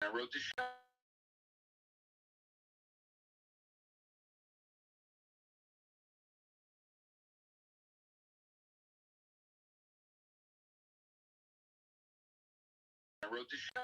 I wrote the show. I wrote the show.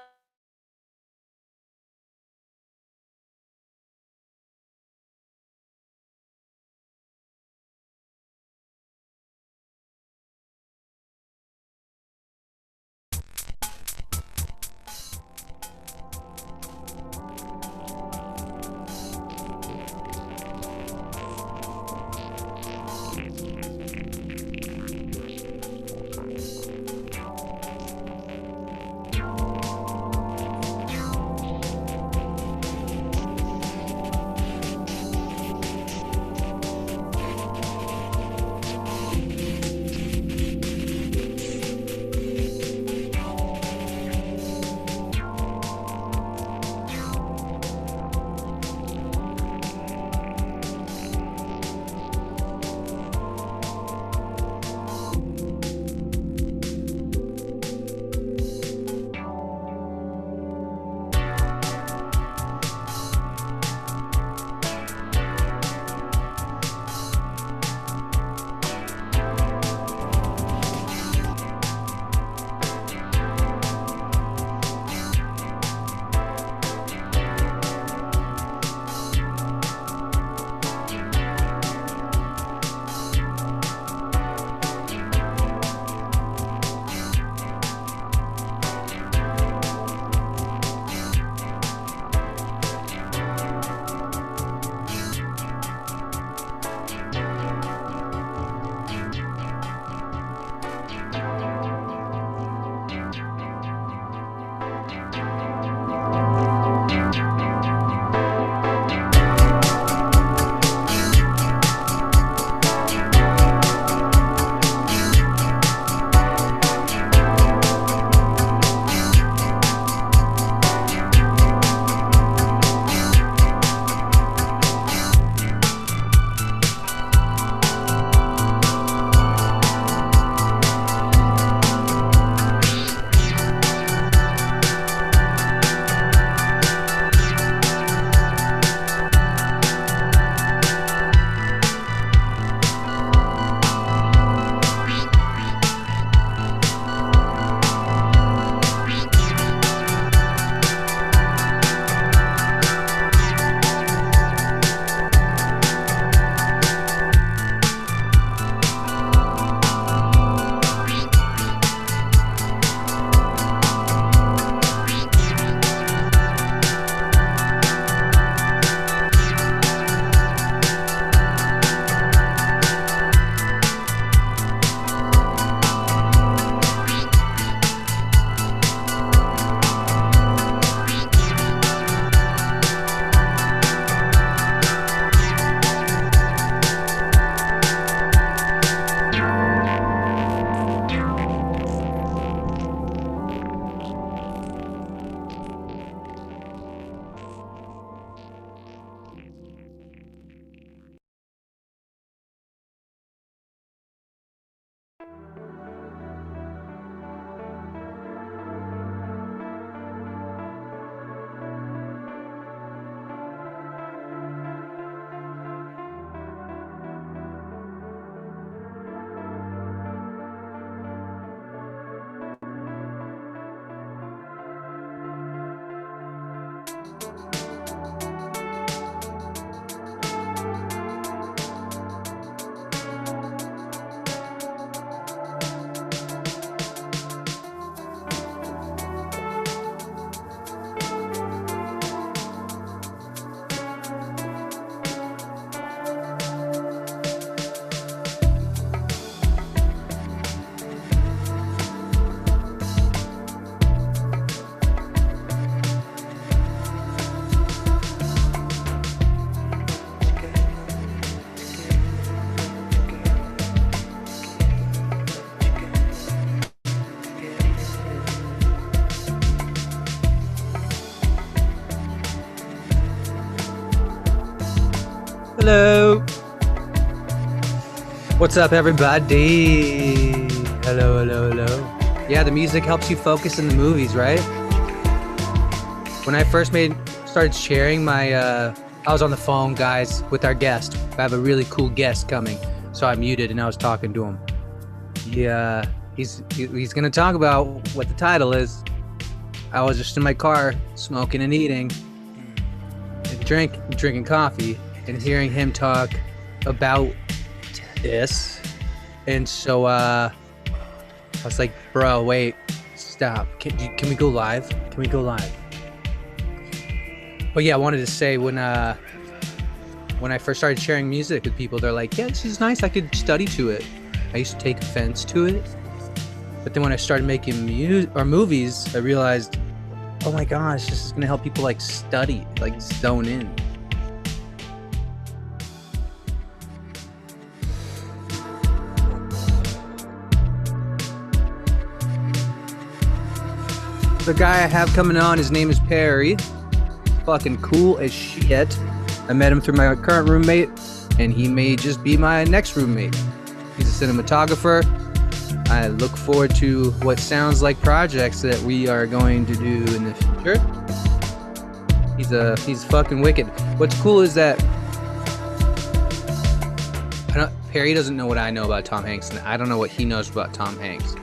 Hello. What's up, everybody? Hello, hello, hello. Yeah, the music helps you focus in the movies, right? When I first started sharing my, I was on the phone, guys, with our guest. I have a really cool guest coming, so I muted and I was talking to him. Yeah, he's gonna talk about what the title is. I was just in my car smoking and eating, and drinking coffee, and hearing him talk about this, and so I was like, bro, wait, stop. Can we go live? Can we go live? But yeah, I wanted to say when I first started sharing music with people, they're like, yeah, this is nice. I could study to it. I used to take offense to it. But then when I started making movies, I realized, oh my gosh, this is going to help people like study, like zone in. The guy I have coming on, his name is Perry. Fucking cool as shit. I met him through my current roommate, and he may just be my next roommate. He's a cinematographer. I look forward to what sounds like projects that we are going to do in the future. He's fucking wicked. What's cool is that Perry doesn't know what I know about Tom Hanks, and I don't know what he knows about Tom Hanks.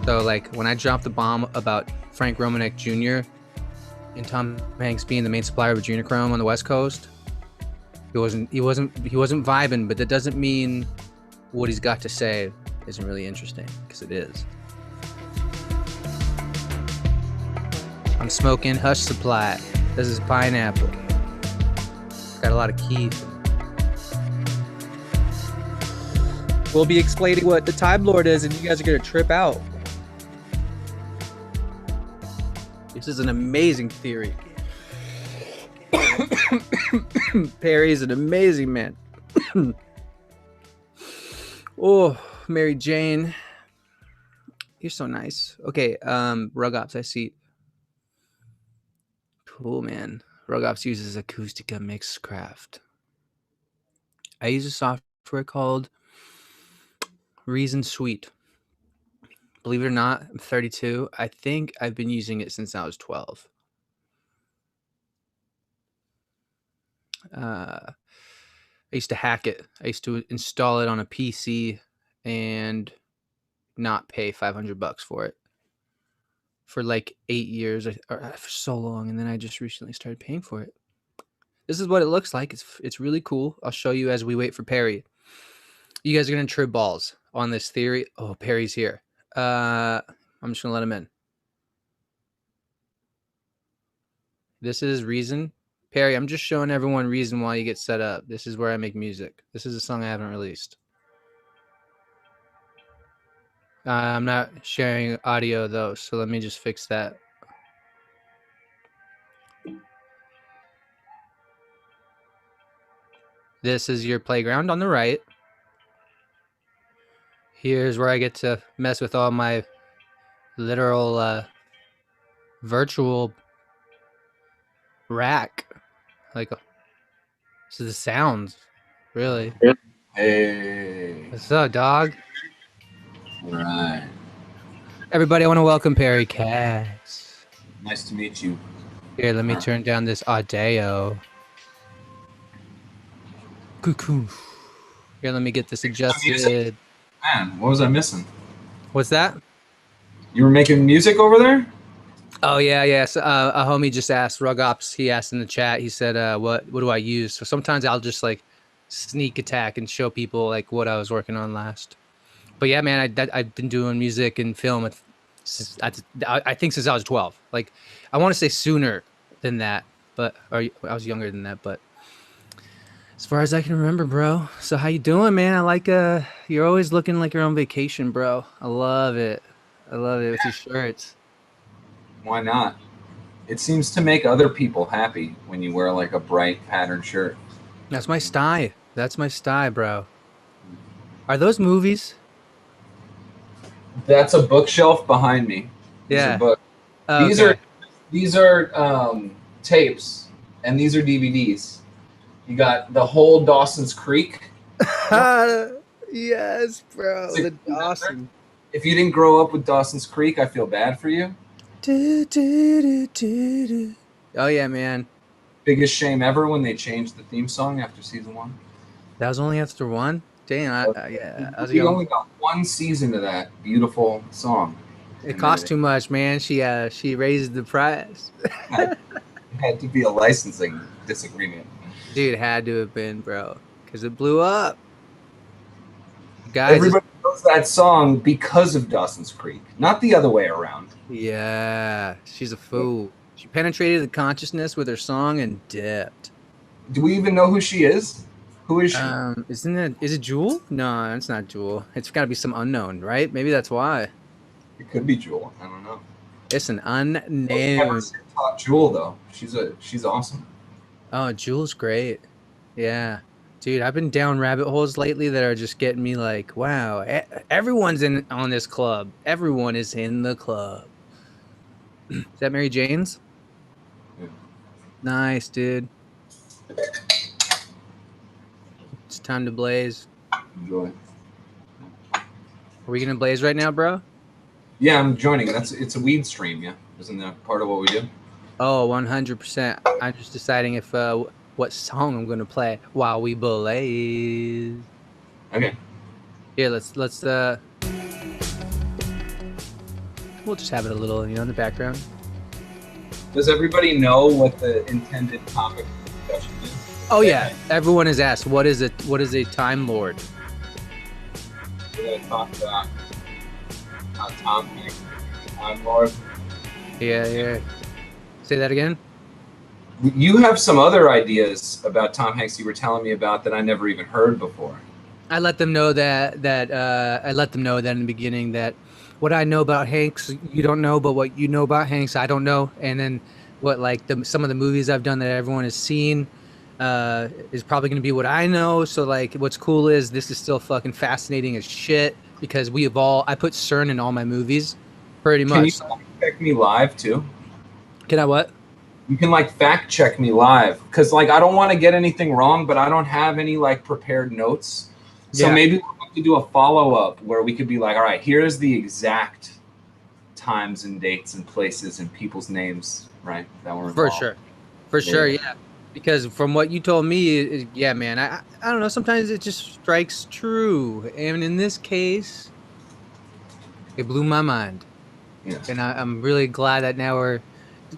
So like when I dropped the bomb about Frank Romanek Jr. and Tom Hanks being the main supplier of adrenochrome on the West Coast, he wasn't vibing, but that doesn't mean what he's got to say isn't really interesting, because it is. I'm smoking Hush Supply. This is pineapple. Got a lot of keef. We'll be explaining what the Time Lord is, and you guys are gonna trip out. This is an amazing theory. Perry is an amazing man. Oh, Mary Jane. You're so nice. Okay, Rug Ops, I see. Cool, man. Rug Ops uses Acoustica Mixcraft. I use a software called Reason Suite. Believe it or not, I'm 32. I think I've been using it since I was 12. I used to hack it. I used to install it on a PC and not pay $500 for it for like 8 years or for so long, and then I just recently started paying for it. This is what it looks like. It's really cool. I'll show you as we wait for Perry. You guys are gonna trip balls on this theory. Oh, Perry's here. I'm just gonna let him in. This is Reason. Perry, I'm just showing everyone Reason while you get set up. This is where I make music. This is a song I haven't released. I'm not sharing audio though, so let me just fix that. This is your playground on the right. Here's where I get to mess with all my literal virtual rack. Like, this is the sounds, really. Hey. What's up, dog? All right. Everybody, I want to welcome Perry Cass. Nice to meet you. Here, let me turn down this audio. Cuckoo. Here, let me get this adjusted. Man, what was I missing? What's that? You were making music over there? Oh, yeah. So, a homie just asked, Rug Ops, he asked in the chat, he said, what do I use? So sometimes I'll just like sneak attack and show people like what I was working on last. But yeah, man, I've been doing music and film I think since I was 12. Like, I want to say sooner than that, but I was younger than that, but as far as I can remember, bro. So how you doing, man? I like you're always looking like you're on vacation, bro. I love it. With your shirts. Why not? It seems to make other people happy when you wear like a bright patterned shirt. That's my style. That's my style, bro. Are those movies? That's a bookshelf behind me. Yeah. These are tapes, and these are DVDs. You got the whole Dawson's Creek. Yes, bro. The Dawson. If you didn't grow up with Dawson's Creek, I feel bad for you. Oh yeah, man. Biggest shame ever when they changed the theme song after season 1. That was only after one. Damn. Yeah, I was We young. only got one season of that beautiful song. It And then cost too much, man. She raised the price. it had to be a licensing disagreement. Dude, it had to have been, bro, because it blew up. Guys, Everybody knows that song because of Dawson's Creek, not the other way around. yeah, she's a fool. She penetrated the consciousness with her song and dipped. Do we even know who she is? Who is she? Is it Jewel? No, it's not Jewel. It's got to be some unknown, right? Maybe that's why. It could be Jewel. I don't know. It's an I've never unknown. seen Top Jewel though. She's awesome. Oh, Jewel's great. Yeah. Dude, I've been down rabbit holes lately that are just getting me like, wow, everyone's in on this club. Everyone is in the club. Is that Mary Jane's? Yeah. Nice, dude. It's time to blaze. Enjoy. Are we gonna blaze right now, bro? Yeah, I'm joining. It's a weed stream. Yeah, isn't that part of what we do? Oh, 100%. I'm just deciding if what song I'm gonna play while we blaze. Okay. Here, let's we'll just have it a little, in the background. Does everybody know what the intended topic of the discussion is? Oh yeah, everyone has asked, what is a Time Lord? We're going to talk about how Tom Hanks is a Time Lord. Yeah. Say that again. You have some other ideas about Tom Hanks you were telling me about that I never even heard before. I let them know that in the beginning that what I know about Hanks you don't know, but what you know about Hanks I don't know, and then what some of the movies I've done that everyone has seen is probably going to be what I know. So like, what's cool is this is still fucking fascinating as shit because I put CERN in all my movies, pretty much. Can you check me live too? Can I what? You can fact check me live because I don't want to get anything wrong, but I don't have any prepared notes. So maybe we'll have to do a follow up where we could be like, all right, here's the exact times and dates and places and people's names, right? That were involved. For sure, yeah. Because from what you told me, yeah, man, I don't know. Sometimes it just strikes true, and in this case, it blew my mind. Yes. And I'm really glad that now it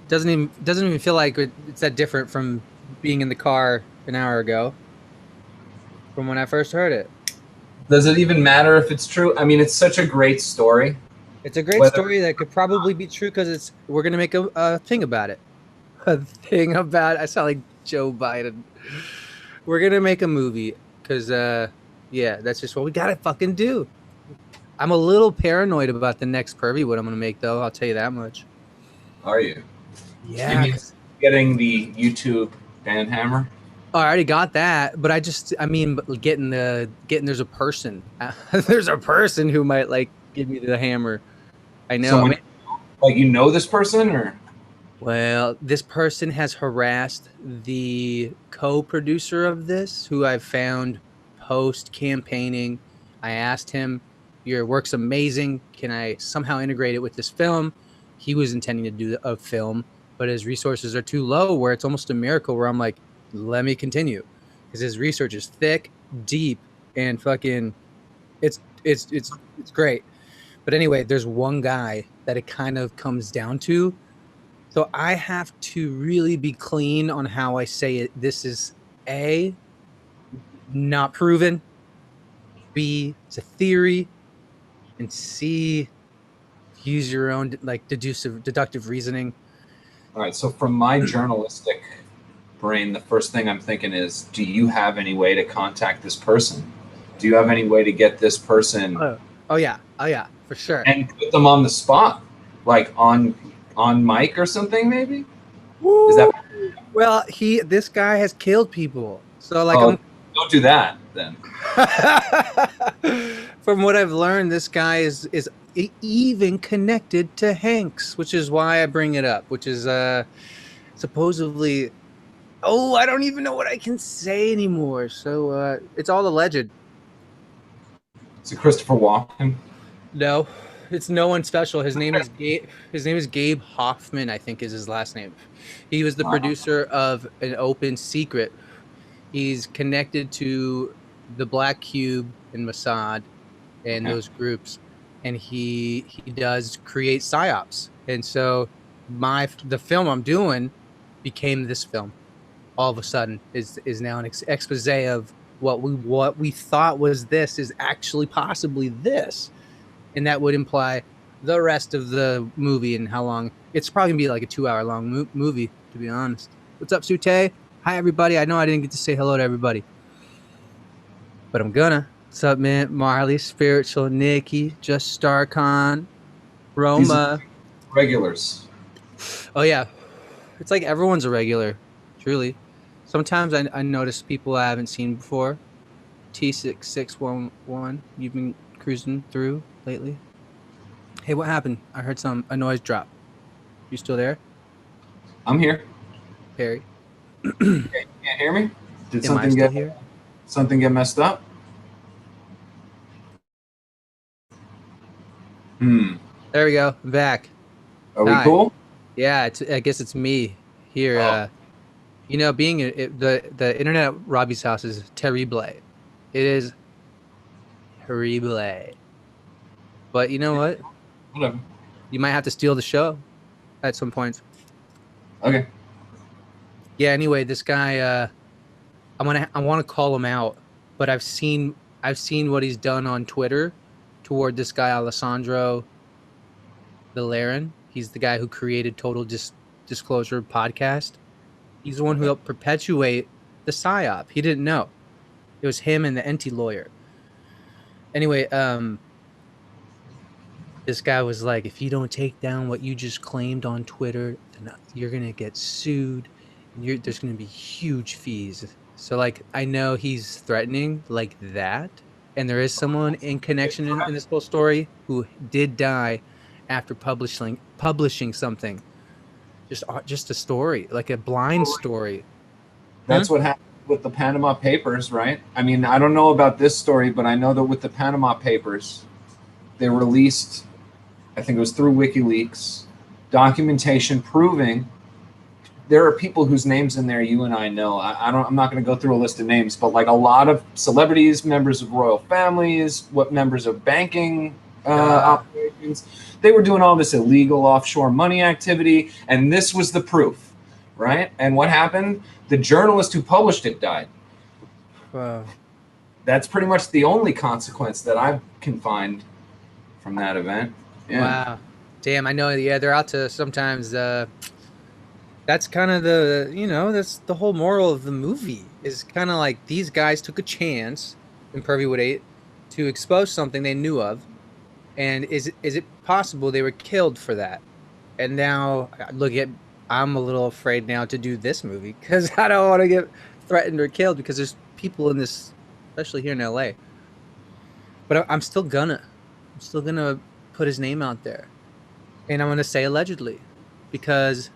doesn't even feel like it's that different from being in the car an hour ago, from when I first heard it. Does it even matter if it's true? I mean, it's such a great story. It's a great story that could probably be true because we're gonna make a thing about it. A thing about it. I sound like Joe Biden. We're gonna make a movie because yeah, that's just what we gotta fucking do. I'm a little paranoid about the next pervy what I'm gonna make though. I'll tell you that much. Are you? Yeah. Getting the YouTube band hammer. Oh, I already got that, but I mean, getting there's a person. There's a person who might give me the hammer. I know. Someone, you know this person or? Well, this person has harassed the co-producer of this, who I found post-campaigning. I asked him, your work's amazing. Can I somehow integrate it with this film? He was intending to do a film, but his resources are too low where it's almost a miracle where I'm like, let me continue. Because his research is thick, deep, and fucking it's great. But anyway, there's one guy that it kind of comes down to. So I have to really be clean on how I say it. This is A, not proven. B, it's a theory. And C, use your own deductive reasoning. All right. So from my journalistic brain, the first thing I'm thinking is, do you have any way to contact this person? Do you have any way to get this person? Oh yeah, for sure. And put them on the spot, on mic or something, maybe? Woo! Is that? Well, this guy has killed people. So don't do that then. From what I've learned, this guy is even connected to Hanks, which is why I bring it up, which is supposedly, I don't even know what I can say anymore. So it's all alleged. Is it Christopher Walken? No. It's no one special. His name is Gabe. His name is Gabe Hoffman, I think is his last name. He was the producer of An Open Secret. He's connected to the Black Cube and Mossad and those groups, and he does create psyops. And so the film I'm doing became this film. All of a sudden is now an expose of what we thought was this is actually possibly this, and that would imply the rest of the movie and how long it's probably gonna be like a 2-hour long movie, to be honest. What's up, Sute? Hi, everybody. I know I didn't get to say hello to everybody, but I'm gonna. What's up, man? Marley, Spiritual, Nikki, Just Starcon, Roma. Regulars. Oh yeah, it's like everyone's a regular, truly. Sometimes I notice people I haven't seen before. T6611, you've been cruising through lately. Hey, what happened? I heard a noise drop. You still there? I'm here. Perry. You can't hear me? Did Am I still here? Something get messed up? There we go. I'm back. Are we cool? Yeah, I guess it's me here. You know, being the internet at Robbie's house is terrible. It is terrible. But you know what? Whatever. You might have to steal the show at some point. Okay. Yeah. Anyway, this guy, I want to call him out, but I've seen what he's done on Twitter toward this guy Alessandro Villarin. He's the guy who created Total Disclosure podcast. He's the one who helped perpetuate the psyop. He didn't know. It was him and the Enti lawyer. Anyway, this guy was like, if you don't take down what you just claimed on Twitter, then you're going to get sued. And there's going to be huge fees. So, like, I know he's threatening like that. And there is someone in connection in this whole story who did die after publishing something. Just a story, like a blind story. That's what happened with the Panama Papers, right? I mean, I don't know about this story, but I know that with the Panama Papers, they released, I think it was through WikiLeaks, documentation proving there are people whose names in there you and I know. I'm not going to go through a list of names, but like a lot of celebrities, members of royal families, members of banking operations. They were doing all this illegal offshore money activity, and this was the proof, right? And what happened? The journalist who published it died. Wow. That's pretty much the only consequence that I can find from that event. Yeah. Wow. Damn, I know. Yeah, they're out to sometimes. That's kind of that's the whole moral of the movie. Is kind of like these guys took a chance in Purvey Wood 8 to expose something they knew of. And is it possible they were killed for that? And now, I'm a little afraid now to do this movie because I don't want to get threatened or killed because there's people in this, especially here in LA. But I'm still gonna put his name out there, and I'm gonna say allegedly, because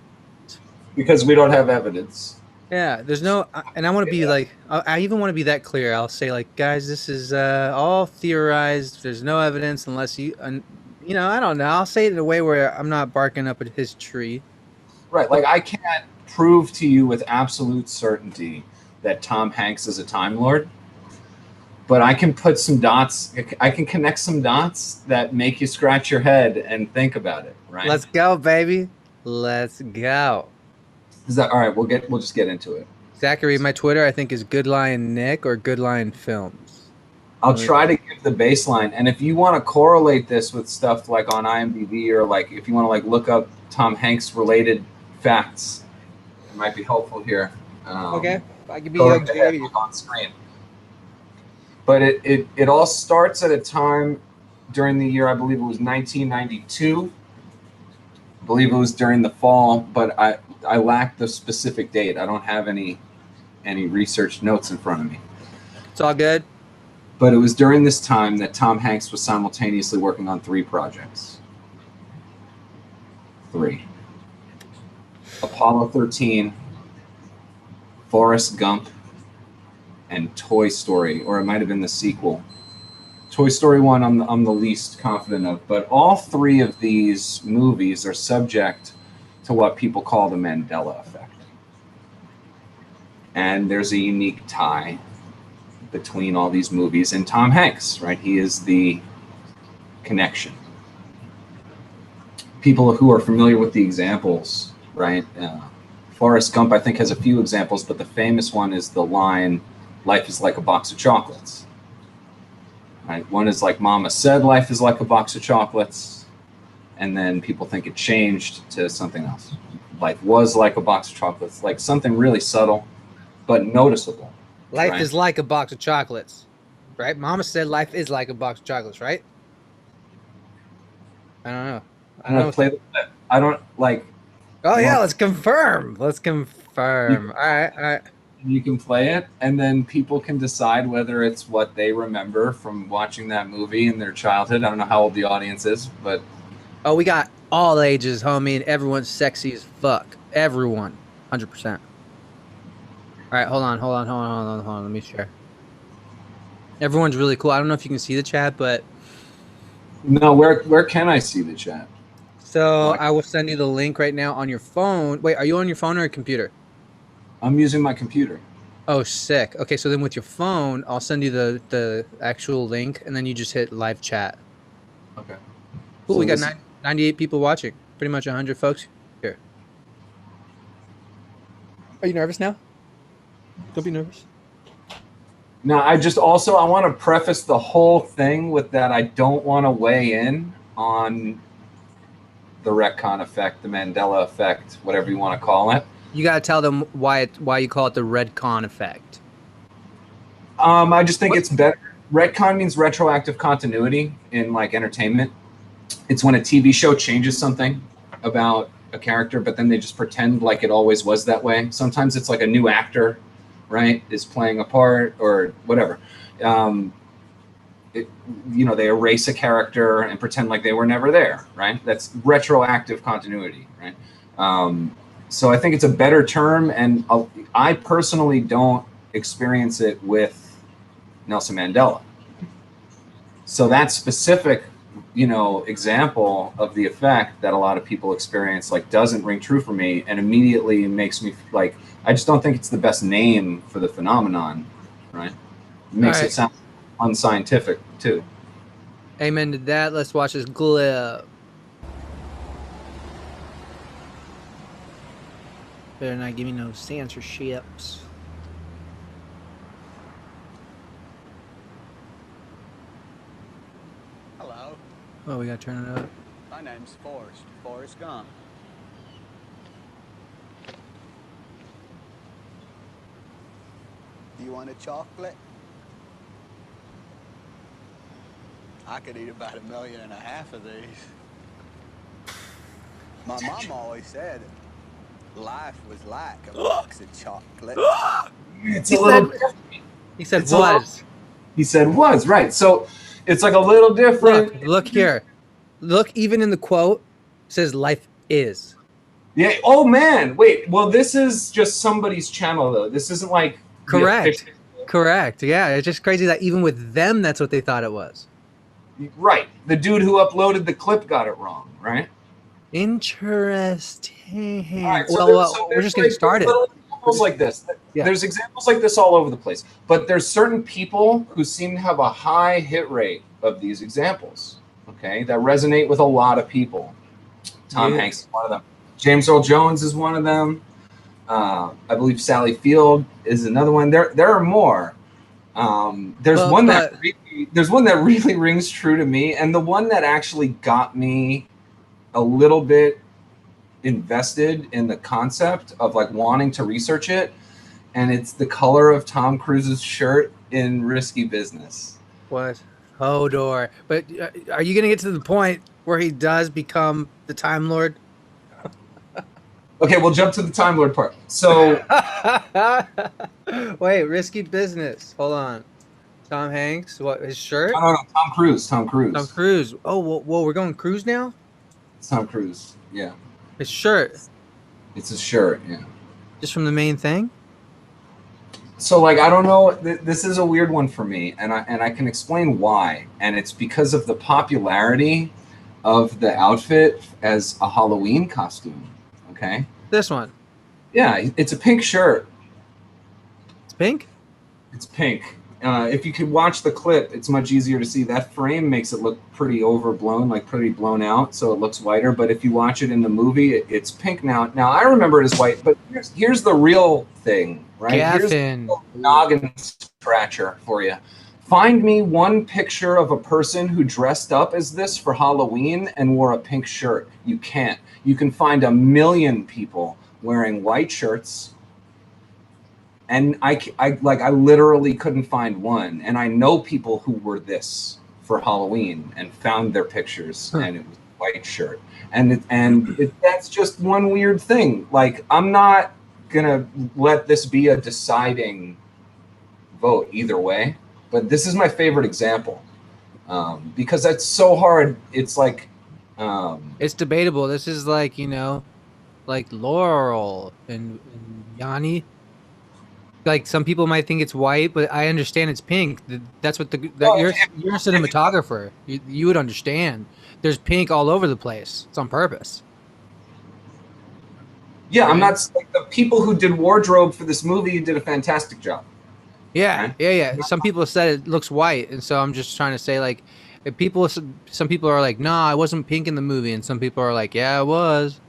we don't have evidence. Yeah, there's no, and I want to be like, I even want to be that clear. I'll say like, guys, this is all theorized. There's no evidence unless I don't know. I'll say it in a way where I'm not barking up at his tree. Right, like I can't prove to you with absolute certainty that Tom Hanks is a Time Lord, but I can put some dots. I can connect some dots that make you scratch your head and think about it. Right. Let's go, baby. Let's go. Is that all right? We'll just get into it. Zachary, my Twitter I think is Good Lion Nick or Good Lion Films. I'll try to give the baseline, and if you want to correlate this with stuff like on IMDb or like if you want to like look up Tom Hanks related facts, it might be helpful here. Okay, I can be on screen. But it all starts at a time during the year, I believe it was 1992. I believe it was during the fall, but I lack the specific date. I don't have any research notes in front of me. It's all good. But it was during this time that Tom Hanks was simultaneously working on 3 projects. 3. Apollo 13, Forrest Gump, and Toy Story, or it might have been the sequel, Toy Story 1, I'm the least confident of, but all three of these movies are subject to what people call the Mandela Effect. And there's a unique tie between all these movies and Tom Hanks, right? He is the connection. People who are familiar with the examples, right? Forrest Gump, I think, has a few examples, but the famous one is the line, "Life is like a box of chocolates." Right? One is like Mama said, life is like a box of chocolates. And then people think it changed to something else. Life was like a box of chocolates, like something really subtle, but noticeable. Life right? is like a box of chocolates, right? Mama said life is like a box of chocolates, right? I don't know. I don't know. Play the clip. I don't like. Oh yeah, let's confirm. Let's confirm. All right. You can play it, and then people can decide whether it's what they remember from watching that movie in their childhood. I don't know how old the audience is, but oh, we got all ages, homie, and everyone's sexy as fuck. Everyone, 100%. All right, hold on. Let me share. Everyone's really cool. I don't know if you can see the chat, but no. Where can I see the chat? So I will send you the link right now on your phone. Wait, are you on your phone or a computer? I'm using my computer. Oh, sick. Okay, so then with your phone, I'll send you the actual link, and then you just hit live chat. Okay. Cool, So we got 98 people watching. Pretty much 100 folks here. Are you nervous now? Don't be nervous. No, I want to preface the whole thing with that I don't want to weigh in on the retcon effect, the Mandela effect, whatever you want to call it. You got to tell them why you call it the retcon effect. I just think it's better. Retcon means retroactive continuity in like entertainment. It's when a TV show changes something about a character, but then they just pretend like it always was that way. Sometimes it's like a new actor, right, is playing a part or whatever. They erase a character and pretend like they were never there, right? That's retroactive continuity, right? So I think it's a better term, and I personally don't experience it with Nelson Mandela. So that specific, example of the effect that a lot of people experience, like, doesn't ring true for me, and immediately makes me like, I just don't think it's the best name for the phenomenon, right? It makes it sound unscientific too. Amen to that. Let's watch this clip. Better not give me no censorships. Hello. Oh, we gotta turn it up. My name's Forrest Gump. Do you want a chocolate? I could eat about 1.5 million of these. My mom always said life was like a box of chocolate. It's a little different. He said was. He said was, right. So it's like a little different. Look here. Look, even in the quote, it says life is. Yeah. Oh, man. Wait. Well, this is just somebody's channel, though. This isn't like... Correct. Correct. Yeah. It's just crazy that even with them, that's what they thought it was. Right. The dude who uploaded the clip got it wrong, right? Interesting. Right, so we're just getting started. Examples like this. Yeah. There's examples like this all over the place. But there's certain people who seem to have a high hit rate of these examples, okay, that resonate with a lot of people. Tom Hanks is one of them. James Earl Jones is one of them. I believe Sally Field is another one. There are more. There's one that really rings true to me, and the one that actually got me a little bit invested in the concept of like wanting to research it, and it's the color of Tom Cruise's shirt in Risky Business. What? Hodor. But are you gonna get to the point where he does become the Time Lord? Okay, we'll jump to the Time Lord part. So wait, Risky Business. Hold on. Tom Hanks. What? His shirt? No, Tom Cruise. Tom Cruise. Oh, well, we're going Cruise now. It's Tom Cruise. Yeah. His shirt. It's his shirt. Yeah. Just from the main thing. So like I don't know. This is a weird one for me, and I can explain why. And it's because of the popularity of the outfit as a Halloween costume. Okay. This one. Yeah, it's a pink shirt. It's pink? It's pink. If you could watch the clip, it's much easier to see. That frame makes it look pretty overblown, like pretty blown out, so it looks whiter. But if you watch it in the movie, it's pink now. Now, I remember it as white, but here's the real thing, right? Gaffin. Here's the noggin scratcher for you. Find me one picture of a person who dressed up as this for Halloween and wore a pink shirt. You can't. You can find a million people wearing white shirts, and I literally couldn't find one. And I know people who were this for Halloween and found their pictures, and it was a white shirt. And that's just one weird thing. Like, I'm not gonna let this be a deciding vote either way, but this is my favorite example, because that's so hard. It's like it's debatable. This is like, like Laurel and Yanni. Like, some people might think it's white, but I understand it's pink. That's what you're a cinematographer. You would understand. There's pink all over the place. It's on purpose. Yeah, right? I'm not like the people who did wardrobe for this movie did a fantastic job. Yeah, right? yeah. Some people said it looks white, and so I'm just trying to say, like, some people are like, nah, it wasn't pink in the movie, and some people are like, yeah, it was.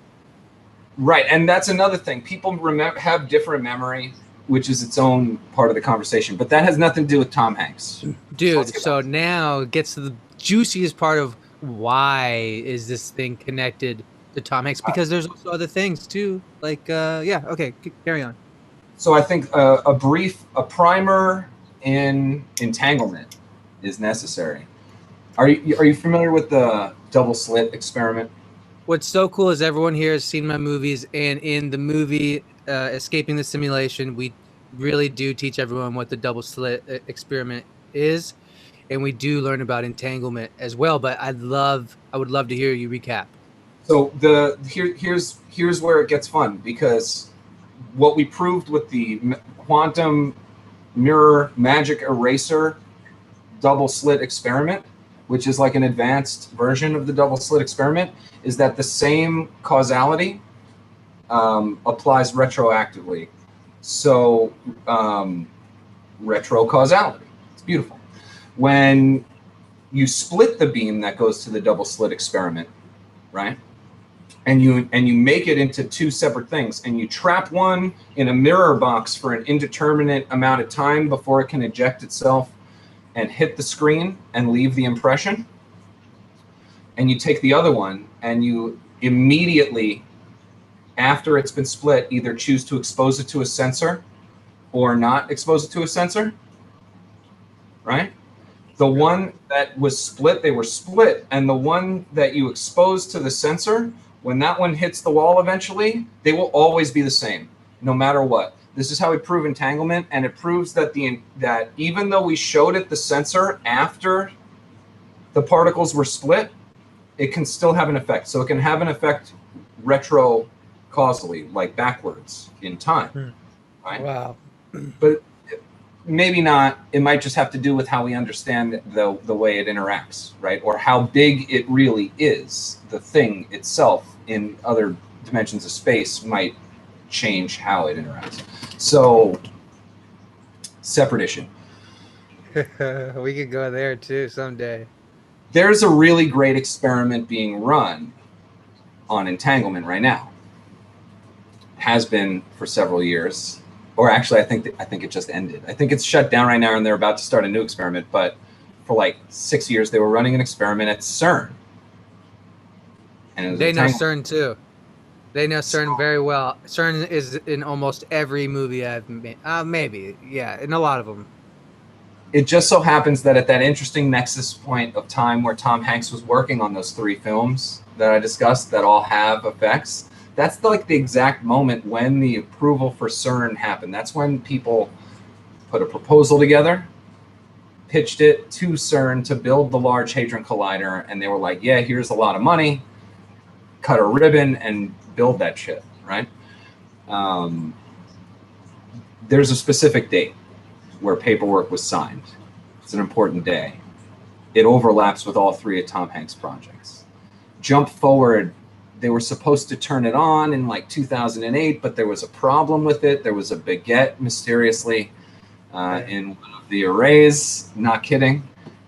Right, and that's another thing. People have different memory, which is its own part of the conversation, but that has nothing to do with Tom Hanks. Dude, so now it gets to the juiciest part of why is this thing connected to Tom Hanks? Because there's also other things too. Like, yeah, okay, carry on. So I think a primer in Entanglement is necessary. Are you familiar with the double slit experiment? What's so cool is everyone here has seen my movies, and in the movie Escaping the Simulation, we really do teach everyone what the double slit experiment is, and we do learn about entanglement as well. But I would love to hear you recap. So here's where it gets fun, because what we proved with the quantum mirror magic eraser double slit experiment, which is like an advanced version of the double slit experiment, is that the same causality applies retroactively. So retrocausality, it's beautiful. When you split the beam that goes to the double slit experiment, right? And you make it into two separate things, and you trap one in a mirror box for an indeterminate amount of time before it can eject itself and hit the screen and leave the impression. And you take the other one and you immediately, after it's been split, either choose to expose it to a sensor or not expose it to a sensor, right? The one that was split, they were split, and the one that you expose to the sensor, when that one hits the wall eventually, they will always be the same, no matter what. This is how we prove entanglement, and it proves that that even though we showed it the sensor after the particles were split, it can still have an effect. So it can have an effect retro-causally, like backwards in time. Right? Wow. But maybe not. It might just have to do with how we understand the way it interacts, right? Or how big it really is. The thing itself in other dimensions of space might change how it interacts. So, separate issue. We could go there too someday. There's a really great experiment being run on entanglement right now. Has been for several years. Or actually, I think it just ended. I think it's shut down right now, and they're about to start a new experiment. But for like 6 years, they were running an experiment at CERN. And they know CERN too. They know CERN very well. CERN is in almost every movie I've made. Maybe, yeah, in a lot of them. It just so happens that at that interesting nexus point of time where Tom Hanks was working on those 3 films that I discussed that all have effects, that's like the exact moment when the approval for CERN happened. That's when people put a proposal together, pitched it to CERN to build the Large Hadron Collider, and they were like, yeah, here's a lot of money, cut a ribbon and build that shit, right? there's a specific date where paperwork was signed. It's an important day. It overlaps with all three of Tom Hanks' projects. Jump forward, they were supposed to turn it on in like 2008, but there was a problem with it. There was a baguette mysteriously in one of the arrays. Not kidding.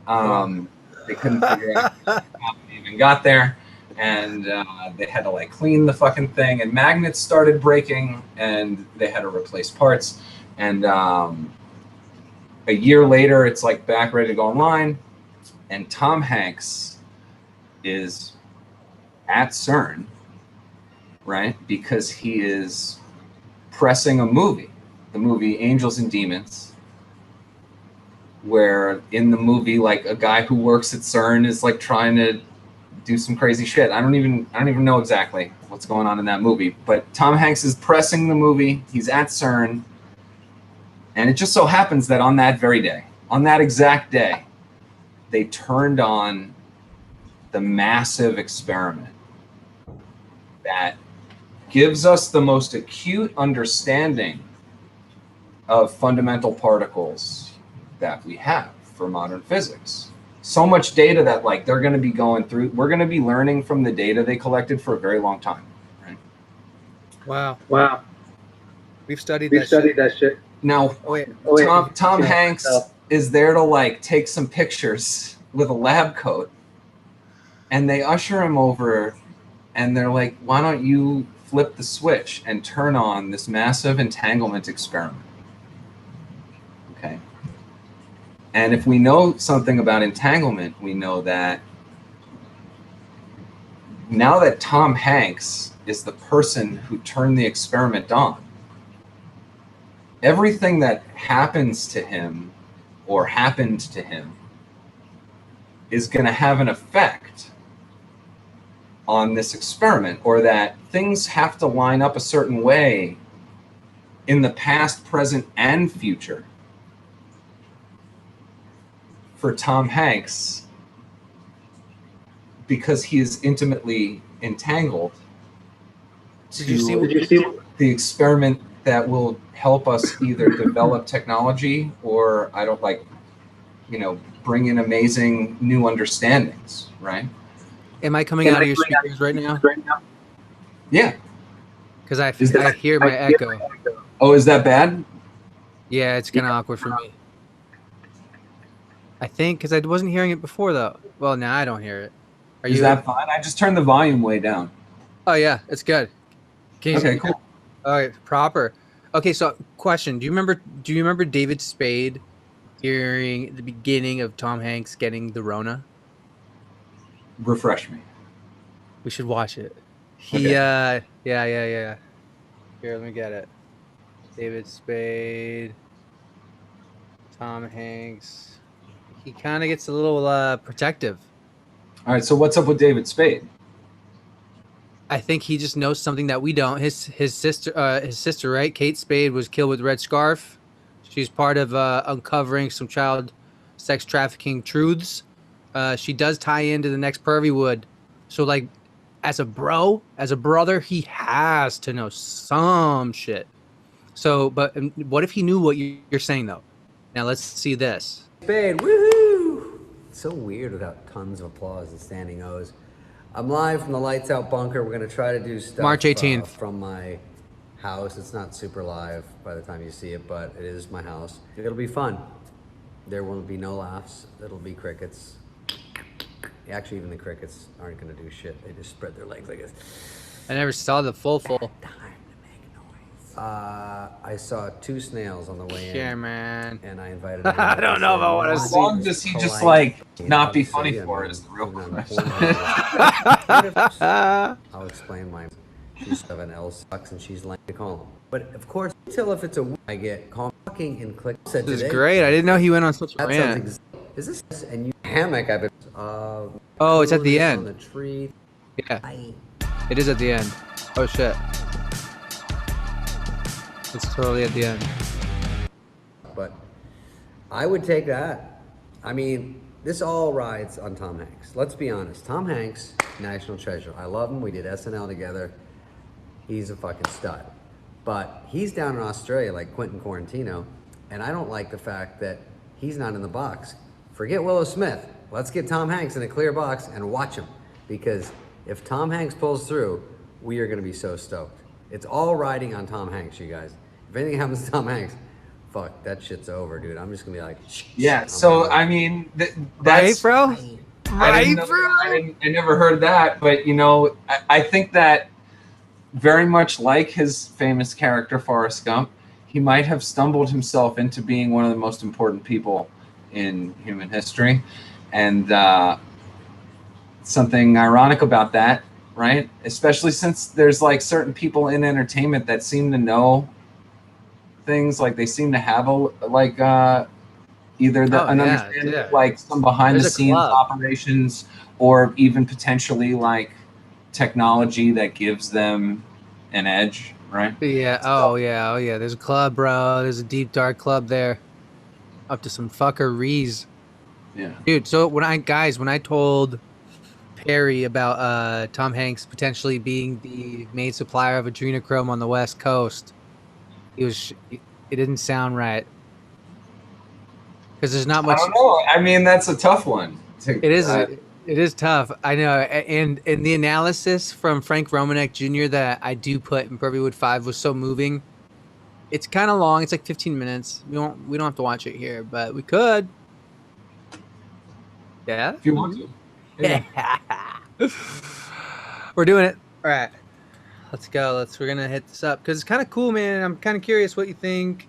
They couldn't figure out how it even got there. And they had to like clean the fucking thing, and magnets started breaking, and they had to replace parts. And a year later, it's like back ready to go online, and Tom Hanks is at CERN, right? Because he is pressing a movie, the movie Angels and Demons, where in the movie, like a guy who works at CERN is like trying to do some crazy shit. I don't even know exactly what's going on in that movie, but Tom Hanks is pressing the movie. He's at CERN, and it just so happens that on that very day, on that exact day, they turned on the massive experiment that gives us the most acute understanding of fundamental particles that we have for modern physics. So much data that like they're going to be going through. We're going to be learning from the data they collected for a very long time. Right? Wow. We've studied that shit. Now, Tom Hanks is there to like take some pictures with a lab coat, and they usher him over, and they're like, "Why don't you flip the switch and turn on this massive entanglement experiment?" Okay. And if we know something about entanglement, we know that now that Tom Hanks is the person who turned the experiment on, everything that happens to him or happened to him is going to have an effect on this experiment, or that things have to line up a certain way in the past, present, and future for Tom Hanks, because he is intimately entangled Did you see the experiment that will help us either develop technology or bring in amazing new understandings, right? Am I coming out of your speakers right now? Yeah. Because I hear my echo. Oh, is that bad? Yeah, it's kind of awkward for me. I think because I wasn't hearing it before, though. Well, now I don't hear it. Is that fine? I just turned the volume way down. Oh, yeah, it's good. Okay, cool. All right, proper. Okay, so question. Do you remember David Spade hearing the beginning of Tom Hanks getting the Rona? Refresh me. We should watch it. Okay. Yeah. Here, let me get it. David Spade, Tom Hanks. He kind of gets a little protective. All right, so what's up with David Spade? I think he just knows something that we don't. His sister, right? Kate Spade was killed with red scarf. She's part of uncovering some child sex trafficking truths. She does tie into the next Pervy Wood. So, like, as a brother, he has to know some shit. So, but what if he knew what you're saying, though? Now, let's see this. Spade, woohoo! It's so weird without tons of applause and standing O's. I'm live from the Lights Out bunker. We're going to try to do stuff March 18th. From my house. It's not super live by the time you see it, but it is my house. It'll be fun. There will be no laughs. It'll be crickets. Actually, even the crickets aren't going to do shit. They just spread their legs like this. I never saw the full. Time to make noise. I saw 2 snails on the way in. Yeah, man. And I invited them. I don't know if I want to How see. long does he just like not be funny for it is the real question. I'll explain my. She's 7L sucks and she's like to call him. But of course, until if it's a I get call fucking and click. This is great. I didn't know he went on such a rant. Is this and you hammock? I've been. Oh, it's at the end. On the tree. Yeah. It is at the end. Oh shit. It's totally at the end. But I would take that. I mean, this all rides on Tom Hanks. Let's be honest. Tom Hanks, national treasure. I love him. We did SNL together. He's a fucking stud. But he's down in Australia like Quentin Quarantino, and I don't like the fact that he's not in the box. Forget Willow Smith. Let's get Tom Hanks in a clear box and watch him. Because if Tom Hanks pulls through, we are going to be so stoked. It's all riding on Tom Hanks, you guys. If anything happens to Tom Hanks, fuck, that shit's over, dude. I'm just going to be like, Yeah, so, I mean, Right, that's... bro? Right, bro? I never heard that, but, you know, I think that very much like his famous character, Forrest Gump, he might have stumbled himself into being one of the most important people in human history. And something ironic about that, right? Especially since there's like certain people in entertainment that seem to know things, like they seem to have a like either an understanding of like some behind the scenes operations, or even potentially like technology that gives them an edge, right? Yeah. Oh yeah. There's a club, bro. There's a deep dark club there, up to some fuckeries. Yeah, dude. So when I told Perry about Tom Hanks potentially being the main supplier of adrenochrome on the West Coast, it didn't sound right, because there's not much. I don't know. I mean, that's a tough one. It is tough. I know. And the analysis from Frank Romanek Jr. that I do put in Purvywood 5 was so moving. It's kind of long. It's like 15 minutes. We don't have to watch it here, but we could. Yeah. If you want to. Yeah. We're doing it. All right. Let's go. We're going to hit this up because it's kind of cool, man. I'm kind of curious what you think.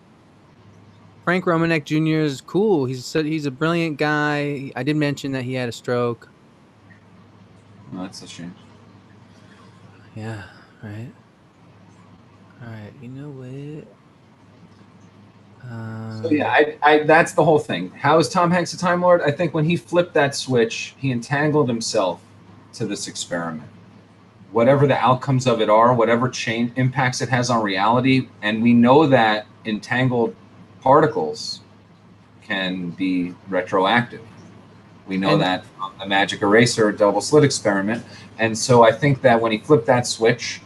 Frank Romanek Jr. is cool. He's a brilliant guy. I did mention that he had a stroke. No, that's a shame. Yeah, right. All right, you know what? So yeah, I that's the whole thing. How is Tom Hanks a Time Lord? I think when he flipped that switch, he entangled himself to this experiment. Whatever the outcomes of it are, whatever change impacts it has on reality, and we know that entangled particles can be retroactive. We know that from the magic eraser double slit experiment. And so I think that when he flipped that switch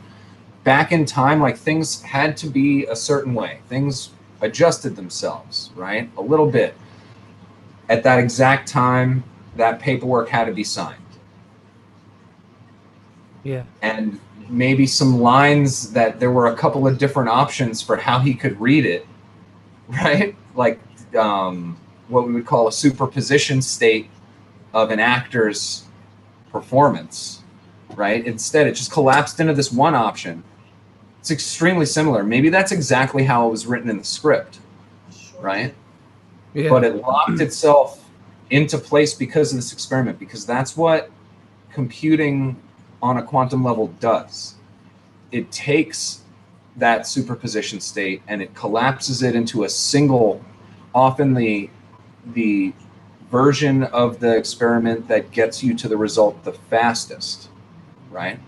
back in time, like things had to be a certain way. Things adjusted themselves, right? A little bit. At that exact time, that paperwork had to be signed. Yeah. And maybe some lines that there were a couple of different options for how he could read it, right? Like what we would call a superposition state of an actor's performance, right? Instead, it just collapsed into this one option. It's extremely similar. Maybe that's exactly how it was written in the script, right? Yeah. But it locked itself into place because of this experiment, because that's what computing on a quantum level does. It takes that superposition state and it collapses it into a single, often the version of the experiment that gets you to the result the fastest, right?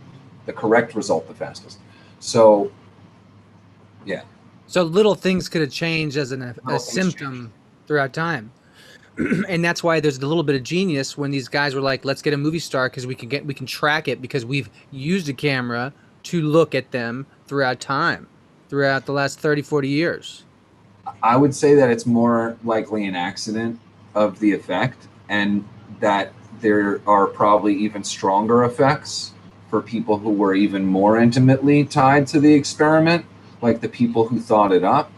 The correct result the fastest. So, yeah. So little things could have changed as a symptom throughout time. And that's why there's a little bit of genius when these guys were like, let's get a movie star because we can track it because we've used a camera to look at them throughout time, throughout the last 30, 40 years. I would say that it's more likely an accident of the effect, and that there are probably even stronger effects for people who were even more intimately tied to the experiment, like the people who thought it up,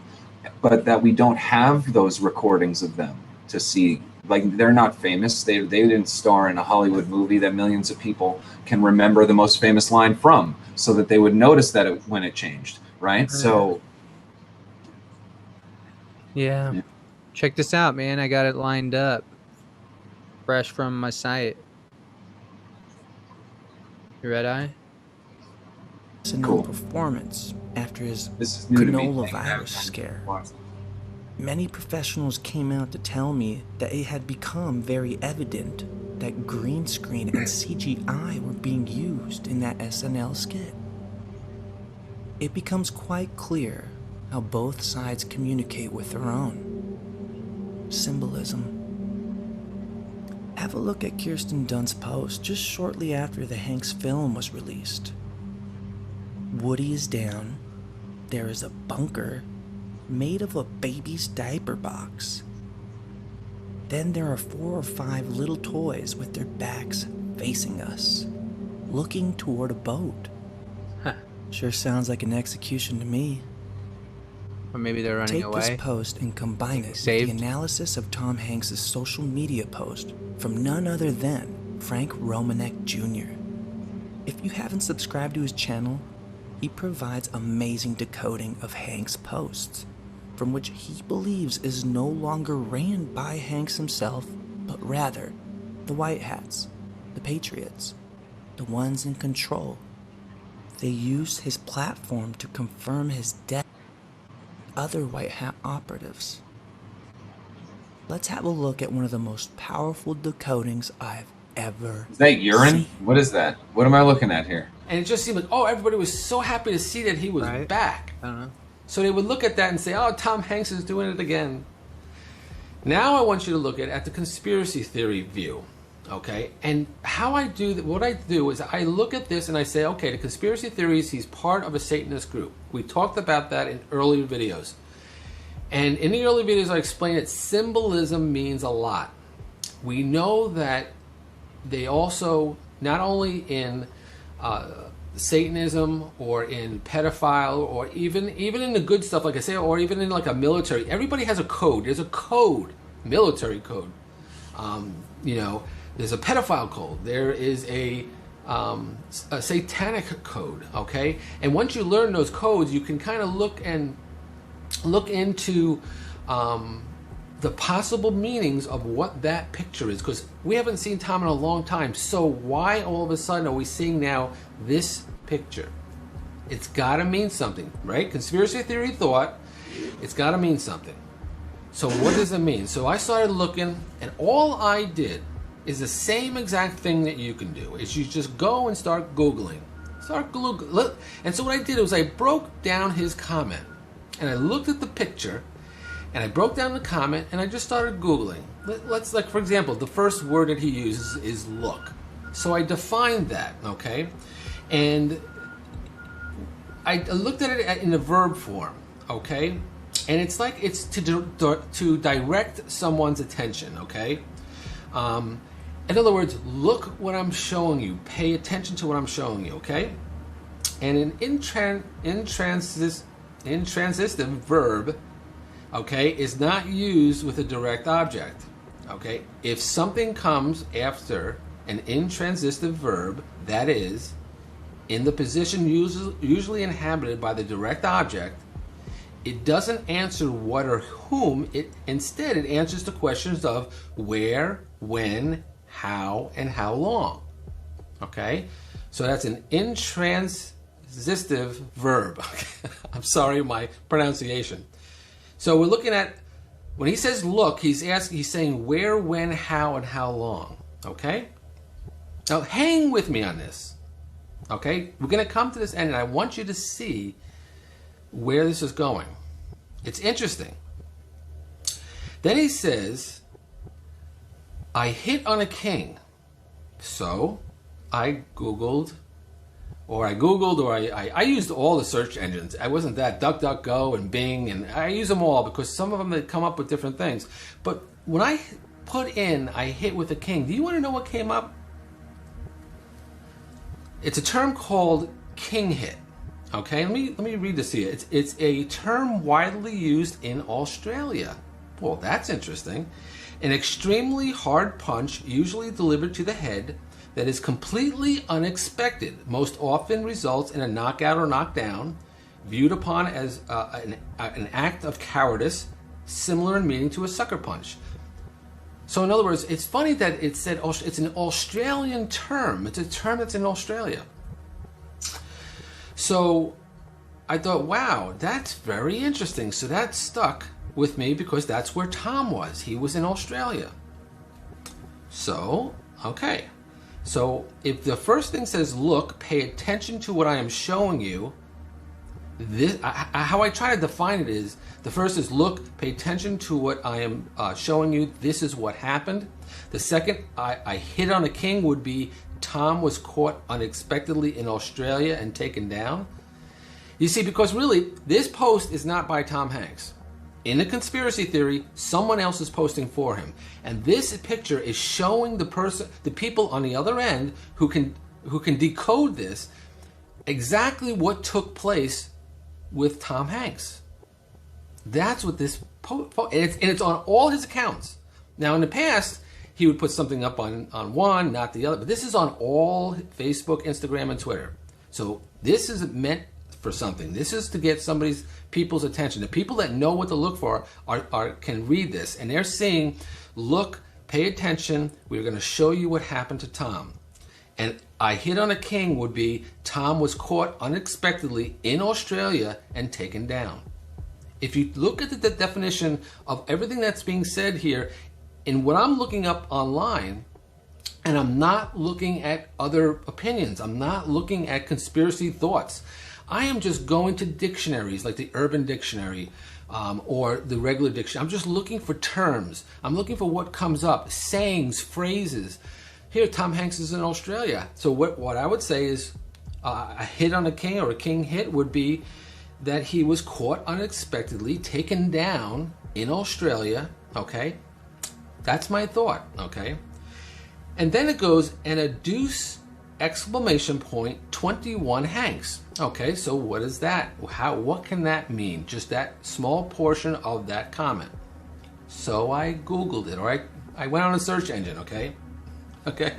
but that we don't have those recordings of them to see. Like, they're not famous. They didn't star in a Hollywood movie that millions of people can remember the most famous line from, so that they would notice that when it changed, right? So yeah. Check this out, man. I got it lined up. Fresh from my site. You red-eye? Cool. Performance after his canola virus scare. Many professionals came out to tell me that it had become very evident that green screen and CGI were being used in that SNL skit. It becomes quite clear how both sides communicate with their own symbolism. Have a look at Kirsten Dunst's post just shortly after the Hanks film was released. Woody is down, there is a bunker made of a baby's diaper box. Then there are 4 or 5 little toys with their backs facing us, looking toward a boat. Huh. Sure sounds like an execution to me. Or maybe they're running Take away. this post and combine it Saved. with the analysis of Tom Hanks' social media post from none other than Frank Romanek Jr. If you haven't subscribed to his channel, he provides amazing decoding of Hanks' posts, from which he believes is no longer ran by Hanks himself, but rather the White Hats, the Patriots, the ones in control. They use his platform to confirm his death. Other White Hat operatives. Let's have a look at one of the most powerful decodings I've ever Is that urine? seen. What is that? What am I looking at here? And it just seemed like, oh, everybody was so happy to see that he was Right. back. I don't know. So they would look at that and say, oh, Tom Hanks is doing it again. Now I want you to look at the conspiracy theory view, okay? And how I do that, what I do is I look at this and I say, okay, the conspiracy theories, he's part of a Satanist group. We talked about that in earlier videos. And in the early videos I explained that symbolism means a lot. We know that they also, not only in Satanism or in pedophile or even in the good stuff, like I say, or even in like a military, everybody has a code. There's a code, military code. You know, there's a pedophile code. There is a satanic code, okay? And once you learn those codes, you can kind of look into the possible meanings of what that picture is, because we haven't seen Tom in a long time. So why all of a sudden are we seeing now this picture? It's got to mean something, right? Conspiracy theory thought, it's got to mean something. So what does it mean? So I started looking, and all I did is the same exact thing that you can do. Is you just go and start Googling. And so what I did was I broke down his comment, and I looked at the picture, and I broke down the comment, and I just started Googling. Let's, like, for example, the first word that he uses is look. So I defined that, okay? And I looked at it in the verb form, okay? And it's like it's to direct someone's attention, okay? In other words, look what I'm showing you. Pay attention to what I'm showing you, okay? And an intransitive verb, okay, is not used with a direct object, okay? If something comes after an intransitive verb, that is, in the position usually inhabited by the direct object, it doesn't answer what or whom, instead it answers the questions of where, when, how, and how long, okay? So that's an intransitive verb. I'm sorry, my pronunciation. So we're looking at, when he says look, he's saying where, when, how, and how long, okay? Now hang with me on this, okay? We're gonna come to this end and I want you to see where this is going. It's interesting. Then he says, I hit on a king. So I Googled, or I used all the search engines. I wasn't that DuckDuckGo and Bing, and I use them all because some of them they come up with different things. But when I put in, I hit with a king, do you want to know what came up? It's a term called king hit. Okay, let me read this to you. It's a term widely used in Australia. Well, that's interesting. An extremely hard punch, usually delivered to the head, that is completely unexpected, most often results in a knockout or knockdown, viewed upon as an act of cowardice, similar in meaning to a sucker punch. So in other words, it's funny that it said it's an Australian term. It's a term that's in Australia. So I thought, wow, that's very interesting. So that stuck with me because that's where Tom was. He was in Australia. So, okay. So if the first thing says, look, pay attention to what I am showing you, how I try to define it is, the first is look, pay attention to what I am showing you, this is what happened. The second, I hit on a king, would be Tom was caught unexpectedly in Australia and taken down. You see, because really, this post is not by Tom Hanks. In the conspiracy theory, someone else is posting for him. And this picture is showing the people on the other end who can decode this, exactly what took place with Tom Hanks. That's what this post, and it's on all his accounts. Now, in the past, he would put something up on one, not the other, but this is on all Facebook, Instagram, and Twitter. So this is meant for something. This is to get people's attention. The people that know what to look for can read this, and they're saying, look, pay attention, we're going to show you what happened to Tom. And I hit on a king would be Tom was caught unexpectedly in Australia and taken down. If you look at the definition of everything that's being said here, in what I'm looking up online, and I'm not looking at other opinions, I'm not looking at conspiracy thoughts, I am just going to dictionaries like the Urban Dictionary or the regular dictionary. I'm just looking for terms. I'm looking for what comes up, sayings, phrases. Here, Tom Hanks is in Australia. So what I would say is a hit on a king, or a king hit, would be that he was caught unexpectedly, taken down in Australia, okay? That's my thought, okay? And then it goes, and a deuce, exclamation point, 21 Hanks. Okay, so what is that? What can that mean? Just that small portion of that comment. So I Googled it, or I went on a search engine, okay? Okay.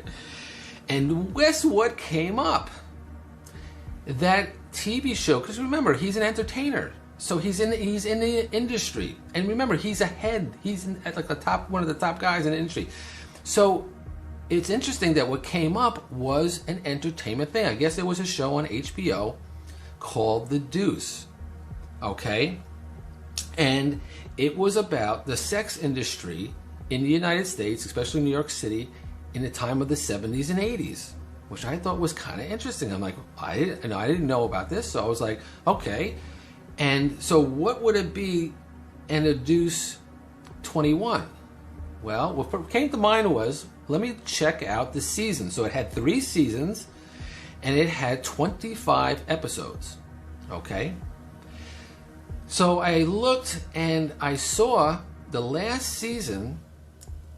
And guess what came up? That TV show, because remember, he's an entertainer. So he's in the industry. And remember, he's ahead. He's at like one of the top guys in the industry. So it's interesting that what came up was an entertainment thing. I guess there was a show on HBO called The Deuce. Okay? And it was about the sex industry in the United States, especially New York City, in the time of the 70s and 80s, which I thought was kind of interesting. I'm like, I didn't know about this, so I was like, okay. And so what would it be in a Deuce 21? Well, what came to mind was, let me check out the season. So it had 3 seasons, and it had 25 episodes, okay? So I looked, and I saw the last season,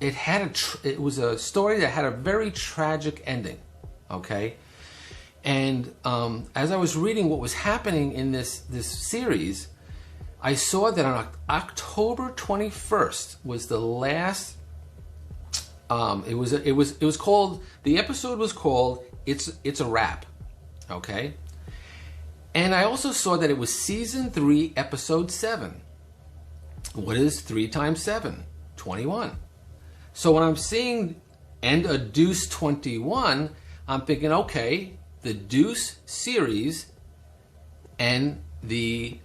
it was a story that had a very tragic ending, okay? And as I was reading what was happening in this series, I saw that on October 21st was the last. It was called, the episode was called "It's a Wrap," okay? And I also saw that it was season 3, episode 7. What is 3 times 7? 21. So when I'm seeing and a Deuce 21, I'm thinking, okay, the Deuce series and the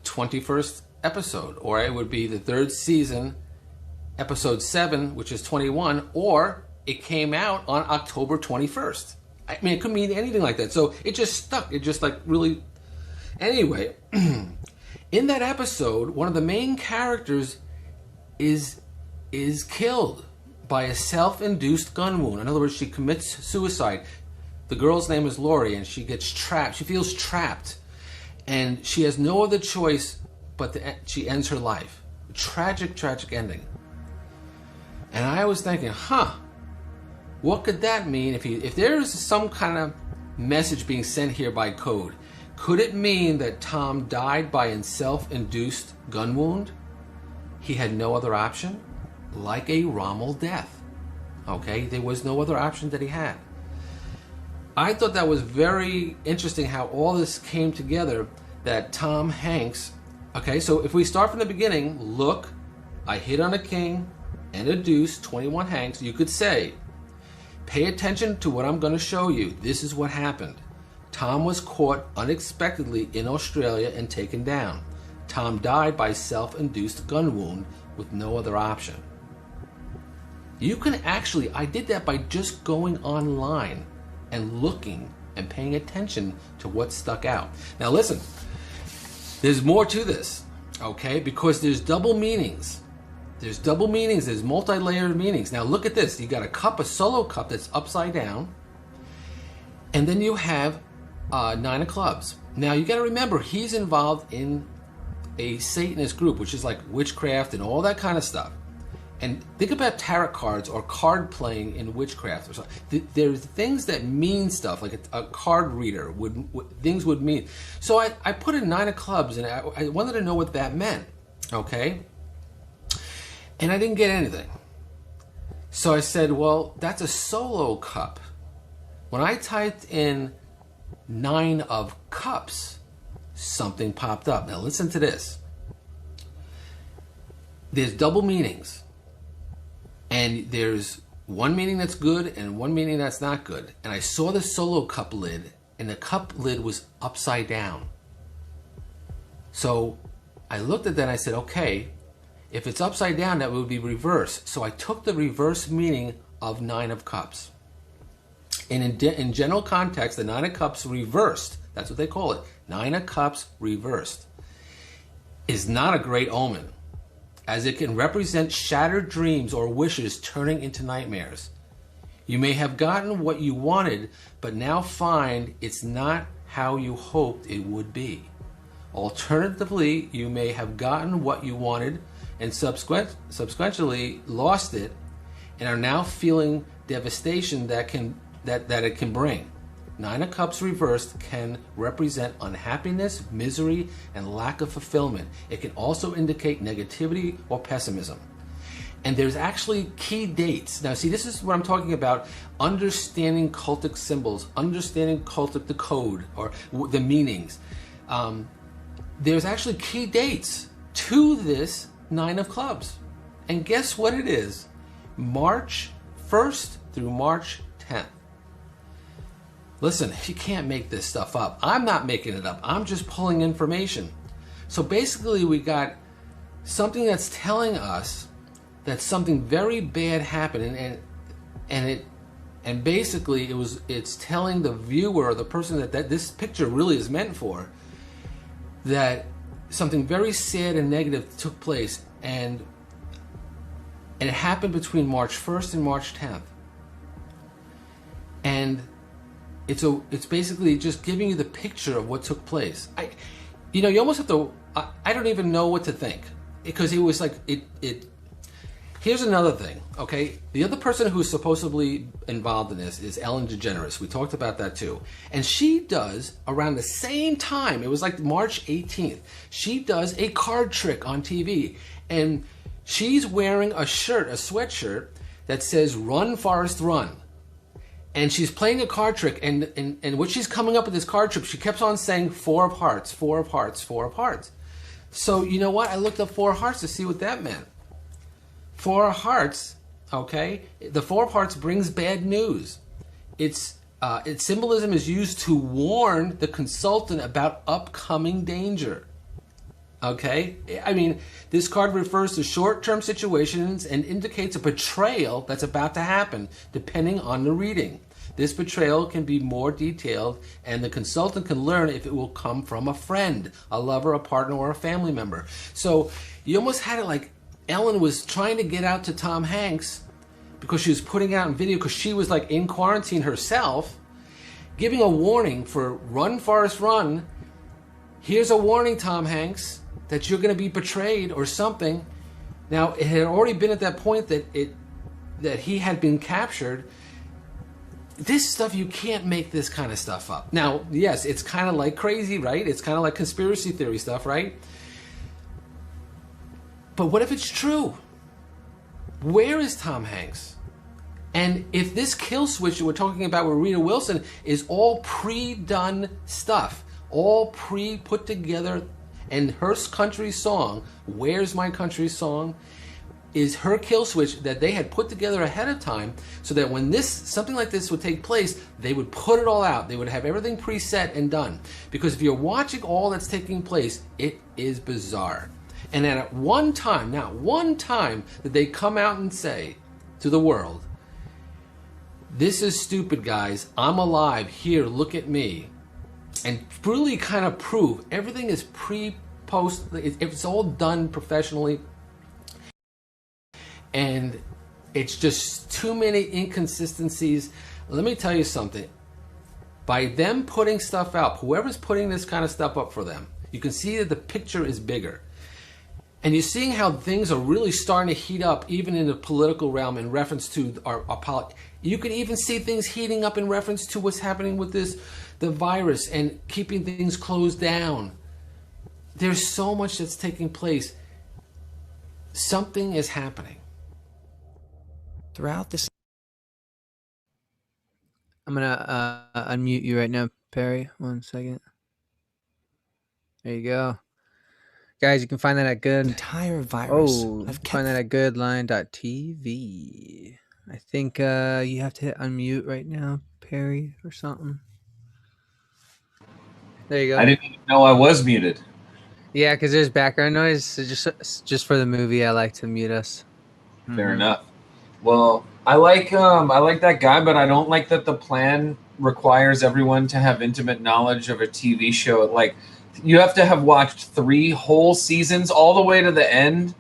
21st episode, or it would be the 3rd season, episode 7, which is 21, or it came out on October 21st. I mean, it could mean anything like that. So it just stuck. It just like really. Anyway, in that episode, one of the main characters is killed by a self-induced gun wound. In other words, she commits suicide. The girl's name is Lori, and she gets trapped. She feels trapped, and she has no other choice but she ends her life. Tragic, tragic ending. And I was thinking, what could that mean if there is some kind of message being sent here by code? Could it mean that Tom died by a self-induced gun wound? He had no other option? Like a Rommel death. Okay, there was no other option that he had. I thought that was very interesting how all this came together, that Tom Hanks. Okay, so if we start from the beginning, look, I hit on a king and a deuce, 21 Hanks, you could say, pay attention to what I'm going to show you. This is what happened. Tom was caught unexpectedly in Australia and taken down. Tom died by self-induced gun wound with no other option. You can actually, I did that by just going online and looking and paying attention to what stuck out. Now listen, there's more to this, okay? Because there's double meanings. There's double meanings, there's multi-layered meanings. Now look at this, you got a cup, a solo cup that's upside down, and then you have 9 of clubs. Now you got to remember, he's involved in a Satanist group, which is like witchcraft and all that kind of stuff. And think about tarot cards or card playing in witchcraft or something. There's things that mean stuff, like a card reader things would mean. So I put in 9 of clubs, and I wanted to know what that meant, okay? And I didn't get anything. So I said, well, that's a solo cup. When I typed in 9 of cups, something popped up. Now listen to this. There's double meanings. And there's one meaning that's good and one meaning that's not good. And I saw the solo cup lid, and the cup lid was upside down. So I looked at that and I said, okay, if it's upside down, that would be reverse. So I took the reverse meaning of 9 of cups. And in general context, the 9 of cups reversed, that's what they call it, 9 of cups reversed, is not a great omen, as it can represent shattered dreams or wishes turning into nightmares. You may have gotten what you wanted, but now find it's not how you hoped it would be. Alternatively, you may have gotten what you wanted and subsequently lost it, and are now feeling devastation that it can bring. 9 of Cups reversed can represent unhappiness, misery, and lack of fulfillment. It can also indicate negativity or pessimism. And there's actually key dates. Now see, this is what I'm talking about, understanding cultic symbols, understanding cultic, the code, or the meanings. There's actually key dates to this 9 of Clubs. And guess what it is? March 1st through March 10th. Listen, you can't make this stuff up. I'm not making it up. I'm just pulling information. So basically we got something that's telling us that something very bad happened, and basically it's telling the viewer or the person that this picture really is meant for, that something very sad and negative took place, and it happened between March 1st and March 10th. And it's basically just giving you the picture of what took place. You almost have to, I don't even know what to think, because it was like, here's another thing, okay? The other person who's supposedly involved in this is Ellen DeGeneres. We talked about that too. And she does, around the same time, it was like March 18th, she does a card trick on TV. And she's wearing a shirt, a sweatshirt, that says, "Run, Forrest, run." And she's playing a card trick, and what she's coming up with this card trick, she kept on saying 4 of hearts, 4 of hearts, 4 of hearts. So you know what? I looked up 4 of hearts to see what that meant. 4 of hearts, okay? The 4 of hearts brings bad news. Its symbolism is used to warn the consultant about upcoming danger. Okay? I mean, this card refers to short-term situations and indicates a betrayal that's about to happen, depending on the reading. This betrayal can be more detailed, and the consultant can learn if it will come from a friend, a lover, a partner, or a family member. So you almost had it like Ellen was trying to get out to Tom Hanks because she was putting out in video, because she was like in quarantine herself, giving a warning for "Run, Forrest, run." Here's a warning, Tom Hanks, that you're going to be betrayed or something. Now, it had already been at that point that he had been captured. This stuff, you can't make this kind of stuff up. Now, yes, it's kind of like crazy, right? It's kind of like conspiracy theory stuff, right? But what if it's true? Where is Tom Hanks? And if this kill switch that we're talking about with Rita Wilson is all pre-done stuff, all pre-put together, and her country song, "Where's My Country Song," is her kill switch that they had put together ahead of time, so that when something like this would take place, they would put it all out. They would have everything preset and done. Because if you're watching all that's taking place, it is bizarre. And then at one time, that they come out and say to the world, "This is stupid, guys. I'm alive. Here, look at me." And really kind of prove everything is pre-post, it's all done professionally. And it's just too many inconsistencies. Let me tell you something. By them putting stuff out, whoever's putting this kind of stuff up for them, you can see that the picture is bigger. And you're seeing how things are really starting to heat up, even in the political realm, in reference to our politics. You can even see things heating up in reference to what's happening with the virus and keeping things closed down. There's so much that's taking place. Something is happening. Throughout this, I'm gonna unmute you right now, Perry. 1 second. There you go. Guys, you can find that at good. entire virus, Oh, I've find that kept at goodline.tv. I think you have to hit unmute right now, Perry, or something. There you go. I didn't even know I was muted. Yeah, because there's background noise. So just for the movie, I like to mute us. Fair enough. Well, I like that guy, but I don't like that the plan requires everyone to have intimate knowledge of a TV show. Like, you have to have watched 3 whole seasons all the way to the end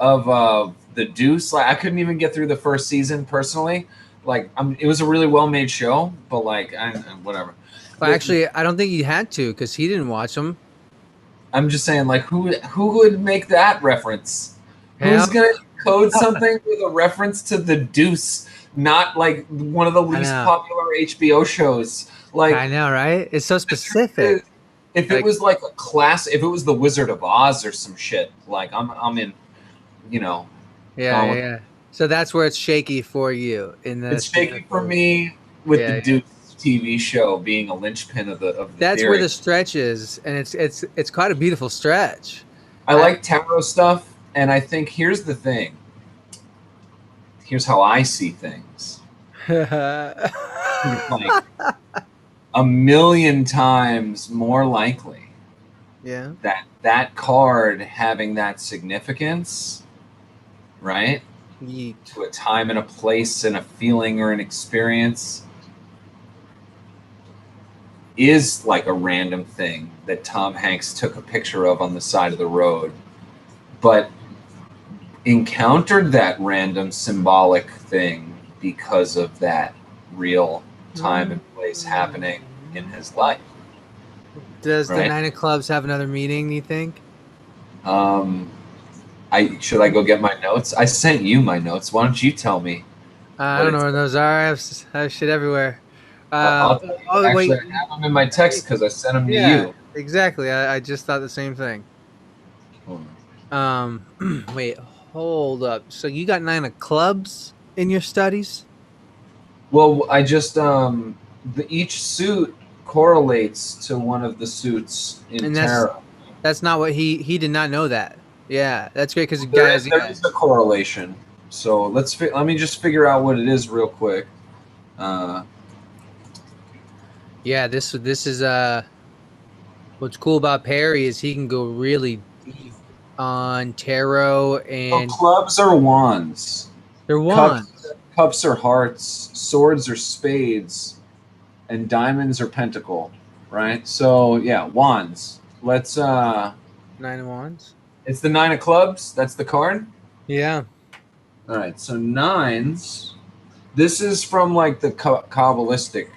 of The Deuce. Like, I couldn't even get through the first season personally. Like, it was a really well-made show, but like, whatever. Well, actually, I don't think he had to because he didn't watch them. I'm just saying, like, who would make that reference? Hell. Who's gonna code something with a reference to The Deuce? Not like one of the least popular HBO shows. Like, I know, right? It's so specific. If it was like a class, if it was The Wizard of Oz or some shit, like I'm in, you know. Yeah. So that's where it's shaky for you. It's shaky for me with the Deuce TV show being a linchpin of the That's theory. where the stretch is, and it's quite a beautiful stretch. I like tarot stuff, and I think here's the thing. Here's how I see things. Like, a million times more likely that card having that significance, right? Yeet. To a time and a place and a feeling or an experience is like a random thing that Tom Hanks took a picture of on the side of the road, but encountered that random symbolic thing because of that real time and place happening in his life. Does the 9 of clubs have another meaning, you think? Should I go get my notes? I sent you my notes. Why don't you tell me? I don't know where those are. I have shit everywhere. Actually, I have them in my text because I sent them to you. Exactly. I just thought the same thing. Wait, hold up. So you got 9 of clubs in your studies? Well, I just each suit correlates to one of the suits in tarot. That's not what he did not know that. Yeah, that's great because there is a correlation. So let me just figure out what it is real quick. Yeah, this is what's cool about Perry is he can go really deep on tarot and clubs are wands. They're wands. Cups are hearts, swords are spades, and diamonds are pentacle, right? So yeah, wands. Let's 9 of wands. It's the 9 of clubs. That's the card. Yeah. All right. So 9s. This is from like the Kabbalistic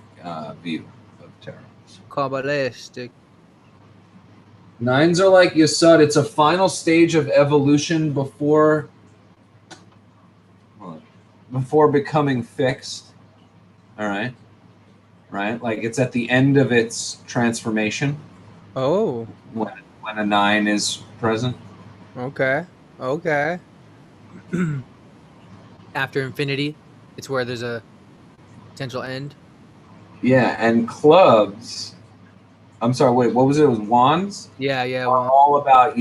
view of tarot. Kabbalistic. 9s are like Yesod. It's a final stage of evolution before becoming fixed. All right. Right? Like it's at the end of its transformation. Oh. When a 9 is present. Okay. After infinity, it's where there's a potential end. Yeah, and clubs. I'm sorry, wait, what was it? It was wands? Yeah. Are all about,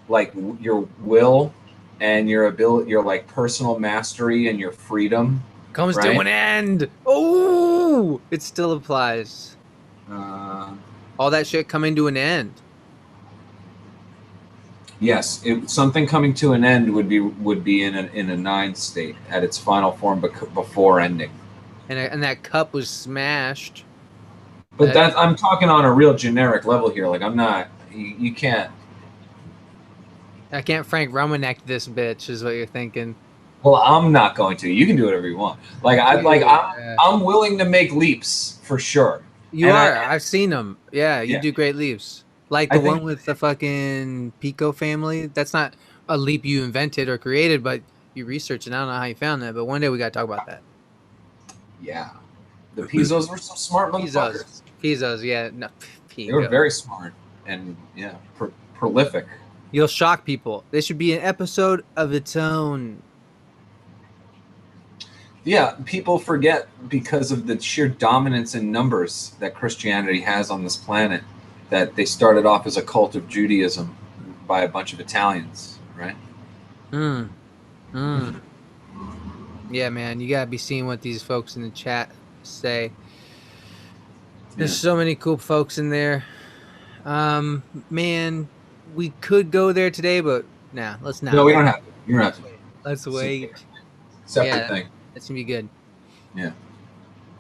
like your will and your ability, your like personal mastery and your freedom. Comes to an end. Oh, it still applies. All that shit coming to an end. Yes, something coming to an end would be in a 9 state at its final form before ending. And that cup was smashed. But I'm talking on a real generic level here. Like I'm not. You can't. I can't Frank Romanek this bitch, is what you're thinking. Well, I'm not going to. You can do whatever you want. I'm willing to make leaps for sure. You are. I've seen them. Yeah, you Yeah. do great leaps. Like the one with the fucking Pico family. That's not a leap you invented or created, but you researched it. I don't know how you found that, but one day we got to talk about that. Yeah. The Pizos were some smart motherfuckers. Pizos, yeah. No, They were very smart and, yeah, prolific. You'll shock people. This should be an episode of its own. Yeah, people forget because of the sheer dominance in numbers that Christianity has on this planet that they started off as a cult of Judaism by a bunch of Italians, right? Yeah, man, you gotta be seeing what these folks in the chat say. There's so many cool folks in there. Man, we could go there today, but let's not. No, we don't have to. You don't have to. Let's wait. Separate thing. That's gonna be good. Yeah.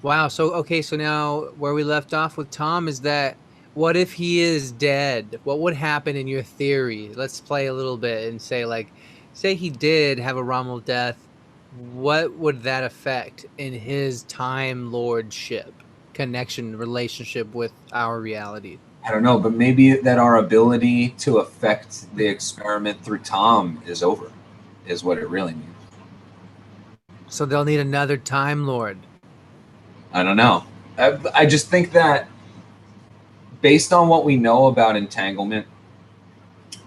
Wow. So now where we left off with Tom is that what if he is dead? What would happen in your theory? Let's play a little bit and say he did have a wrongful death. What would that affect in his time lordship relationship with our reality? I don't know, but maybe that our ability to affect the experiment through Tom is over, is what it really means. So they'll need another Time Lord. I don't know. I just think that based on what we know about entanglement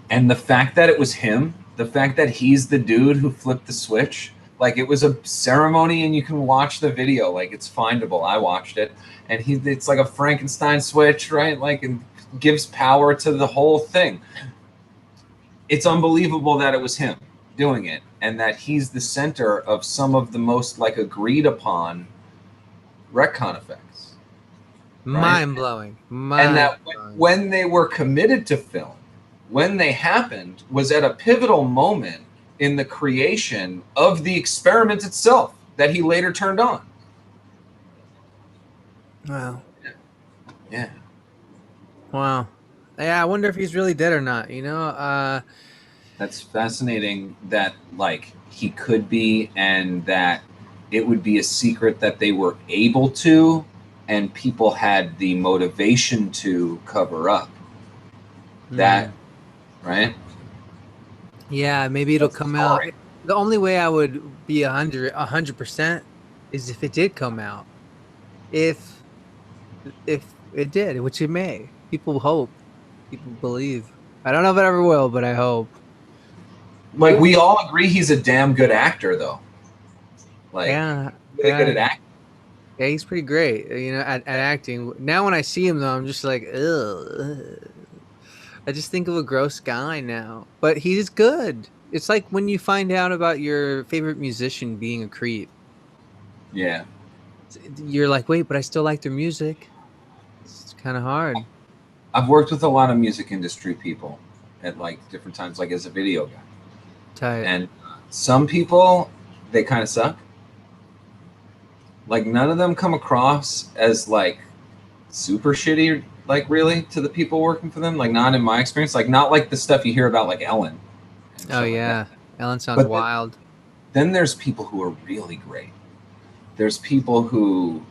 and the fact that it was him, the fact that he's the dude who flipped the switch, like it was a ceremony and you can watch the video, like it's findable. I watched it and it's like a Frankenstein switch, right? Like it gives power to the whole thing. It's unbelievable that it was him doing it and that he's the center of some of the most like agreed upon retcon effects. Right? Mind-blowing. And that when they were committed to film, when they happened, was at a pivotal moment in the creation of the experiment itself that he later turned on. Wow. Yeah. Wow. Yeah, I wonder if he's really dead or not, you know? That's fascinating that, like, he could be, and that it would be a secret that they were able to, and people had the motivation to cover up. That, right? Yeah, maybe it'll come out. The only way I would be 100% is if it did come out. If it did, which it may. People hope. People believe. I don't know if it ever will, but I hope. Like, we all agree he's a damn good actor, though. Like, really good at acting. Yeah, he's pretty great, you know, at acting. Now when I see him, though, I'm just like, ugh. I just think of a gross guy now. But he's good. It's like when you find out about your favorite musician being a creep. Yeah. You're like, wait, but I still like their music. It's kind of hard. I've worked with a lot of music industry people at, like, different times, like, as a video guy. Tight. And some people, they kind of suck. Like, none of them come across as, like, super shitty, like, really, to the people working for them. Like, not in my experience. Like, not like the stuff you hear about, like, Ellen. Oh, yeah. Like Ellen sounds wild. Then there's people who are really great. There's people who,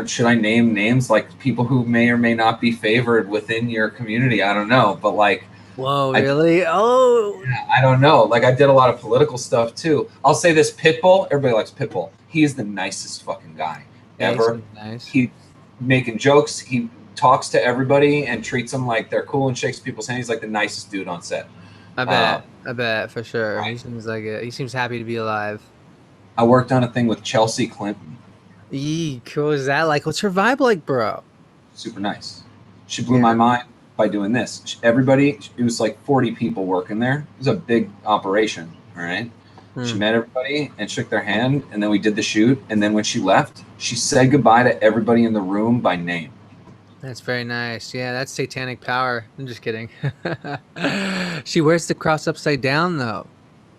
should I name names? Like, people who may or may not be favored within your community. I don't know. But, like, whoa, really? Oh. Yeah, I don't know. Like, I did a lot of political stuff, too. I'll say this, Pitbull. Everybody likes Pitbull. He is the nicest fucking guy ever. Nice. He's making jokes. He talks to everybody and treats them like they're cool and shakes people's hands. He's like the nicest dude on set. I bet for sure. Right. He seems like he seems happy to be alive. I worked on a thing with Chelsea Clinton. Cool is that? Like, what's her vibe like, bro? Super nice. She blew my mind by doing this. Everybody, it was like 40 people working there. It was a big operation, all right? She met everybody and shook their hand, and then we did the shoot. And then when she left, she said goodbye to everybody in the room by name. That's very nice. Yeah, that's satanic power. I'm just kidding. She wears the cross upside down, though.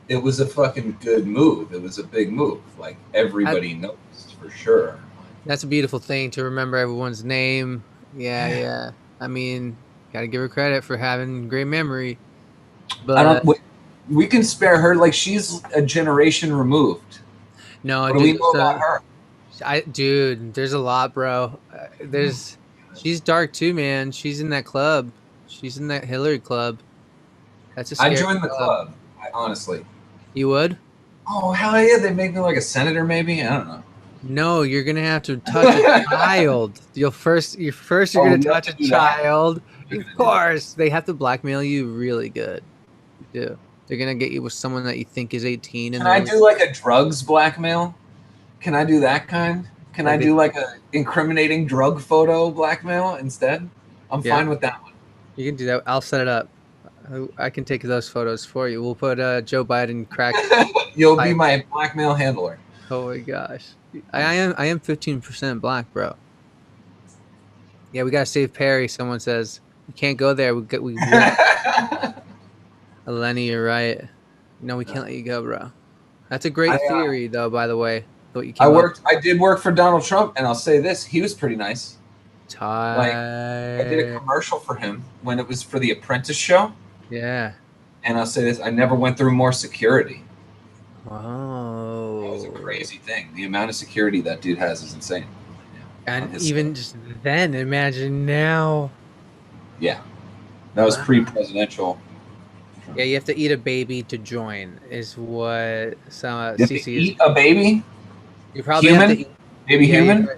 It was a fucking good move. It was a big move. Like, everybody noticed for sure. That's a beautiful thing to remember everyone's name. Yeah. I mean, gotta give her credit for having great memory. But we can spare her. Like, she's a generation removed. No, what do we know about her? Dude, there's a lot, bro. She's dark too, man. She's in that club. She's in that Hillary club. That's a I scary joined the club. Honestly. You would? Oh hell yeah! They make me like a senator, maybe. I don't know. No, you're gonna have to touch a child. You're gonna we have touch to a do that? child. Of course, they have to blackmail you really good. They do. They're gonna get you with someone that you think is 18. Can I do like a drugs blackmail? Can I do that kind? Can I do like a incriminating drug photo blackmail instead? I'm fine with that one. You can do that. I'll set it up. I can take those photos for you. We'll put Joe Biden crack. You'll be my blackmail handler. Oh my gosh, I am 15% black, bro. Yeah, we gotta save Perry. Someone says we can't go there. Lenny, you're right. No, we can't let you go, bro. That's a great theory, though. By the way, I did work for Donald Trump, and I'll say this: he was pretty nice. Like, I did a commercial for him when it was for the Apprentice show. Yeah. And I'll say this: I never went through more security. Wow. That was a crazy thing. The amount of security that dude has is insane. And even just then, imagine now. Yeah. That was pre-presidential. Yeah, you have to eat a baby to join, is what some CC is. Eat a baby? You probably human? have to eat. Baby human?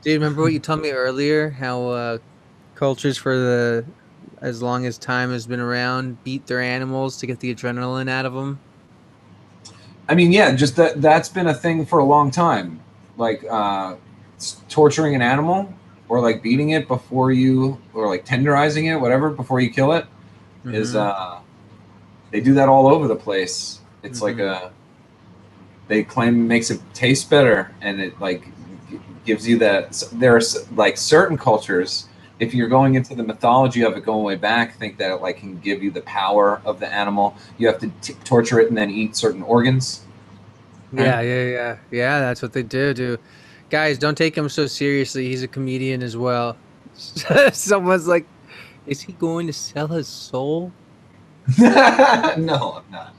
Dude, remember what you told me earlier? How cultures for as long as time has been around, beat their animals to get the adrenaline out of them? I mean, yeah, just that's been a thing for a long time. Like torturing an animal or like beating it before you, or like tenderizing it, whatever, before you kill it, is they do that all over the place. It's like they claim it makes it taste better, and it like gives you that. There's like certain cultures, if you're going into the mythology of it going way back, think that it like can give you the power of the animal. You have to torture it and then eat certain organs. Yeah. That's what they do. Guys, don't take him so seriously. He's a comedian as well. Someone's like, is he going to sell his soul? No, I'm not.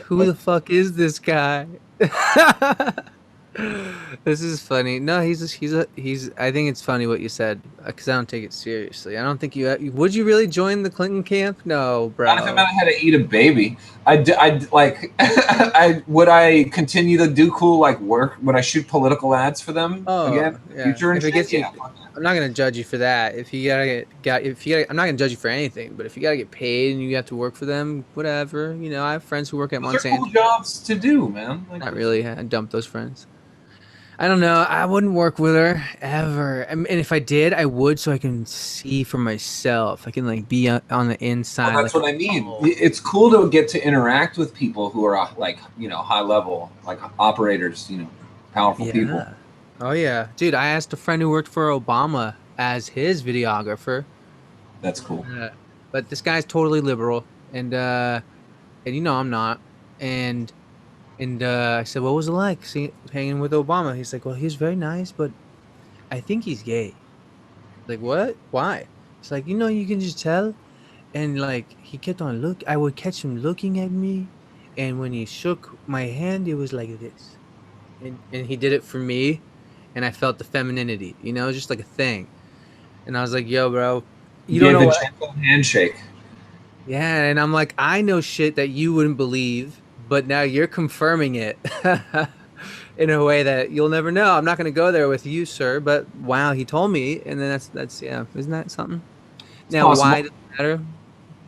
Who the fuck is this guy? This is funny. No, he's. I think it's funny what you said, because I don't take it seriously. I don't think you would. You really join the Clinton camp? No, bro. Not if I had to eat a baby. I'd like. Would I continue to do cool like work? Would I shoot political ads for them again? Yeah. Future and shit? I'm not gonna judge you for that. If you gotta I'm not gonna judge you for anything. But if you gotta get paid and you have to work for them, whatever. You know, I have friends who work at Monsanto. Those are cool jobs to do, man. Like, not really. I dumped those friends. I don't know. I wouldn't work with her ever. And if I did, I would, so I can see for myself. I can like be on the inside. Well, that's what I mean. It's cool to get to interact with people who are like, you know, high level, like operators, you know, powerful people. Oh yeah, dude. I asked a friend who worked for Obama as his videographer. That's cool. But this guy's totally liberal, and you know I'm not, and I said, what was it like hanging with Obama? He's like, well, he's very nice, but I think he's gay. Like, what? Why? It's like, you know, you can just tell. And like, he kept on I would catch him looking at me, and when he shook my hand, it was like this. And he did it for me, and I felt the femininity, you know, just like a thing. And I was like, yo, bro, you don't know what? Gentle handshake. Yeah, and I'm like, I know shit that you wouldn't believe, but now you're confirming it in a way that you'll never know. I'm not going to go there with you, sir, but wow, he told me, and then that's yeah, isn't that something? Now, why does it matter?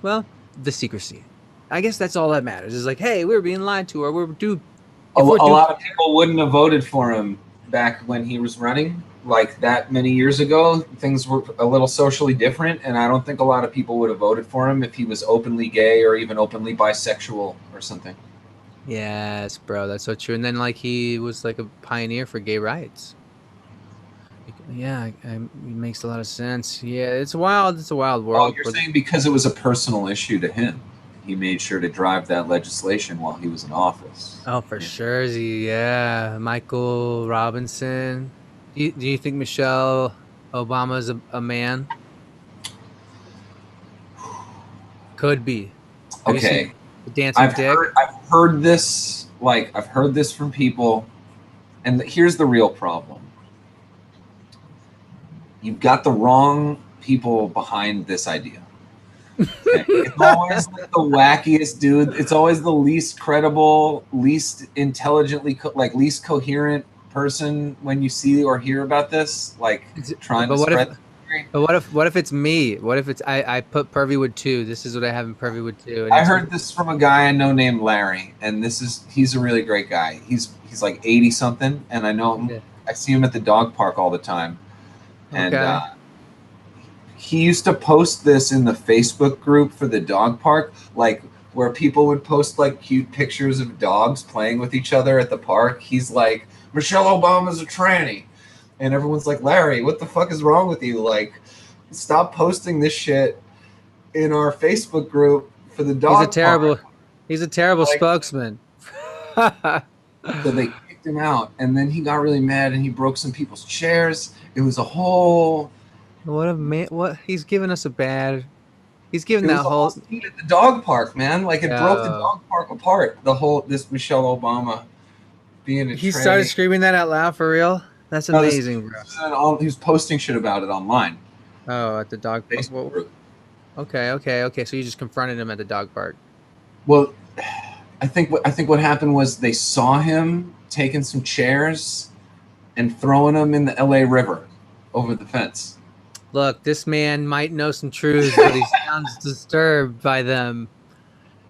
Well, the secrecy. I guess that's all that matters. It's like, hey, we're being lied to, or a lot of people wouldn't have voted for him back when he was running, like that many years ago. Things were a little socially different, and I don't think a lot of people would have voted for him if he was openly gay or even openly bisexual or something. Yes, bro, that's so true. And then like he was like a pioneer for gay rights. Yeah, it makes a lot of sense. Yeah, it's wild. It's a wild world. Oh, you're saying because it was a personal issue to him, he made sure to drive that legislation while he was in office. Oh, for sure. Yeah, Michael Robinson. Do you think Michelle Obama's a man? Could be. Okay. Dancing dick. I've heard this from people, and here's the real problem. you've got the wrong people behind this idea. Okay? It's always like the wackiest dude. It's always the least credible, least intelligently, least coherent person when you see or hear about this, like trying to spread. But what if it's me? What if it's I put Pervywood 2? This is what I have in Pervywood 2. And I heard this from a guy I know named Larry, and he's a really great guy. He's like 80 something, and I know him. Yeah. I see him at the dog park all the time, and Okay. he used to post this in the Facebook group for the dog park, like where people would post like cute pictures of dogs playing with each other at the park. He's like, Michelle Obama's a tranny. And everyone's like, Larry, what the fuck is wrong with you? Like, stop posting this shit in our Facebook group for the dog park. He's a terrible spokesman. So they kicked him out, and then he got really mad, and he broke some people's chairs. It was a whole... What he's giving us a bad... He's giving that whole... scene at the dog park, man. Like, it broke the dog park apart. This Michelle Obama being a He tranny. started screaming that out loud for real? That's amazing, bro. He was posting shit about it online. Oh, at the dog park. Facebook group. Okay. So you just confronted him at the dog park. Well, I think what happened was they saw him taking some chairs and throwing them in the LA River over the fence. Look, this man might know some truths, but he sounds disturbed by them.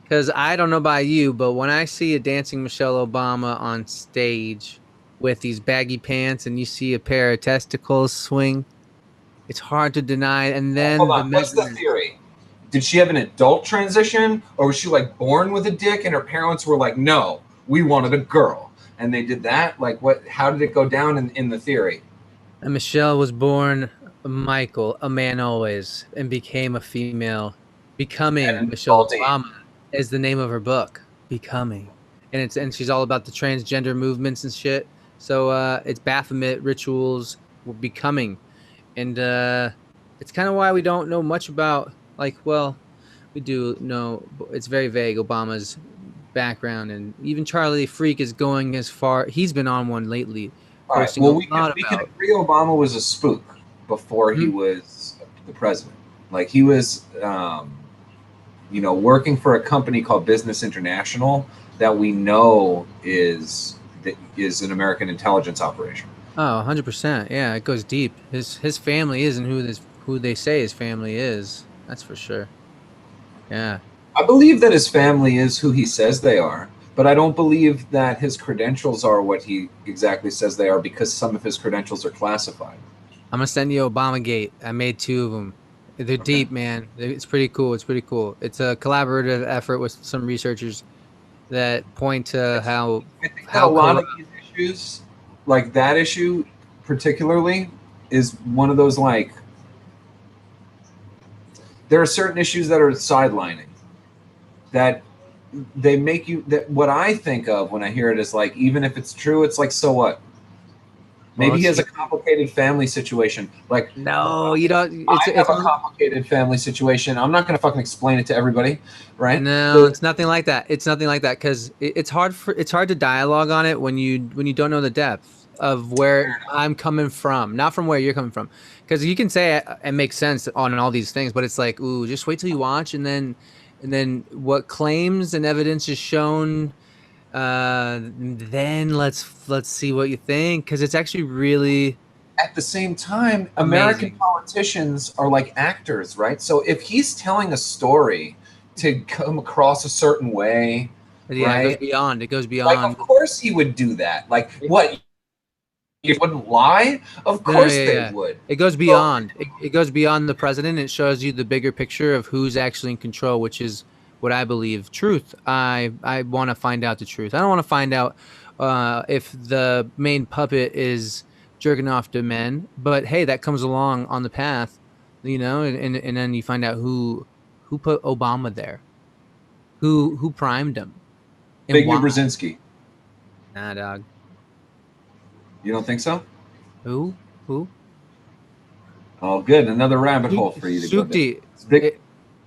Because I don't know about you, but when I see a dancing Michelle Obama on stage with these baggy pants and you see a pair of testicles swing, it's hard to deny. And then What's the theory? Did she have an adult transition, or was she like born with a dick and her parents were like, no, we wanted a girl, and they did that? Like, what? How did it go down in the theory? And Michelle was born Michael, a man always, and became a female. Becoming Michelle Obama is the name of her book, Becoming, and she's all about the transgender movements and shit. So it's Baphomet rituals, becoming, and it's kind of why we don't know much about, like, well, we do know, it's very vague, Obama's background, and even Charlie Freak is going as far. He's been on one lately. All right. Well, we can agree Obama was a spook before he was the president. Like, he was, working for a company called Business International that we know is an American intelligence operation. Oh, 100%. Yeah, it goes deep. His family isn't who they say his family is. That's for sure. Yeah. I believe that his family is who he says they are, but I don't believe that his credentials are what he exactly says they are, because some of his credentials are classified. I'm going to send you Obamagate. I made 2 of them. They're deep, man. It's pretty cool. It's a collaborative effort with some researchers that point to how a lot of these issues, like that issue particularly, is one of those, like, there are certain issues that are sidelining, that they make you, that what I think of when I hear it is like, even if it's true, it's like, so what? Maybe he has a complicated family situation. Like, no, you don't. I have a complicated family situation. I'm not going to fucking explain it to everybody, right? No, it's nothing like that. It's nothing like that, because it's hard to dialogue on it when you don't know the depth of where I'm coming from, not from where you're coming from. Because you can say it makes sense on all these things, but it's like, ooh, just wait till you watch, and then what claims and evidence is shown. Then let's see what you think, because it's actually really, at the same time, American politicians are like actors, right? So if he's telling a story to come across a certain way, right? it goes beyond. Like, of course he would do that. Like, what? You wouldn't lie? Of course they would. It goes beyond. It goes beyond the president. It shows you the bigger picture of who's actually in control, which is what I believe, truth. I want to find out the truth. I don't want to find out if the main puppet is jerking off to men, but hey, that comes along on the path, and then you find out who put Obama there, who primed him. Big Brzezinski. Nah, dog. You don't think so? Who? Oh, good. Another rabbit hole for you to go down.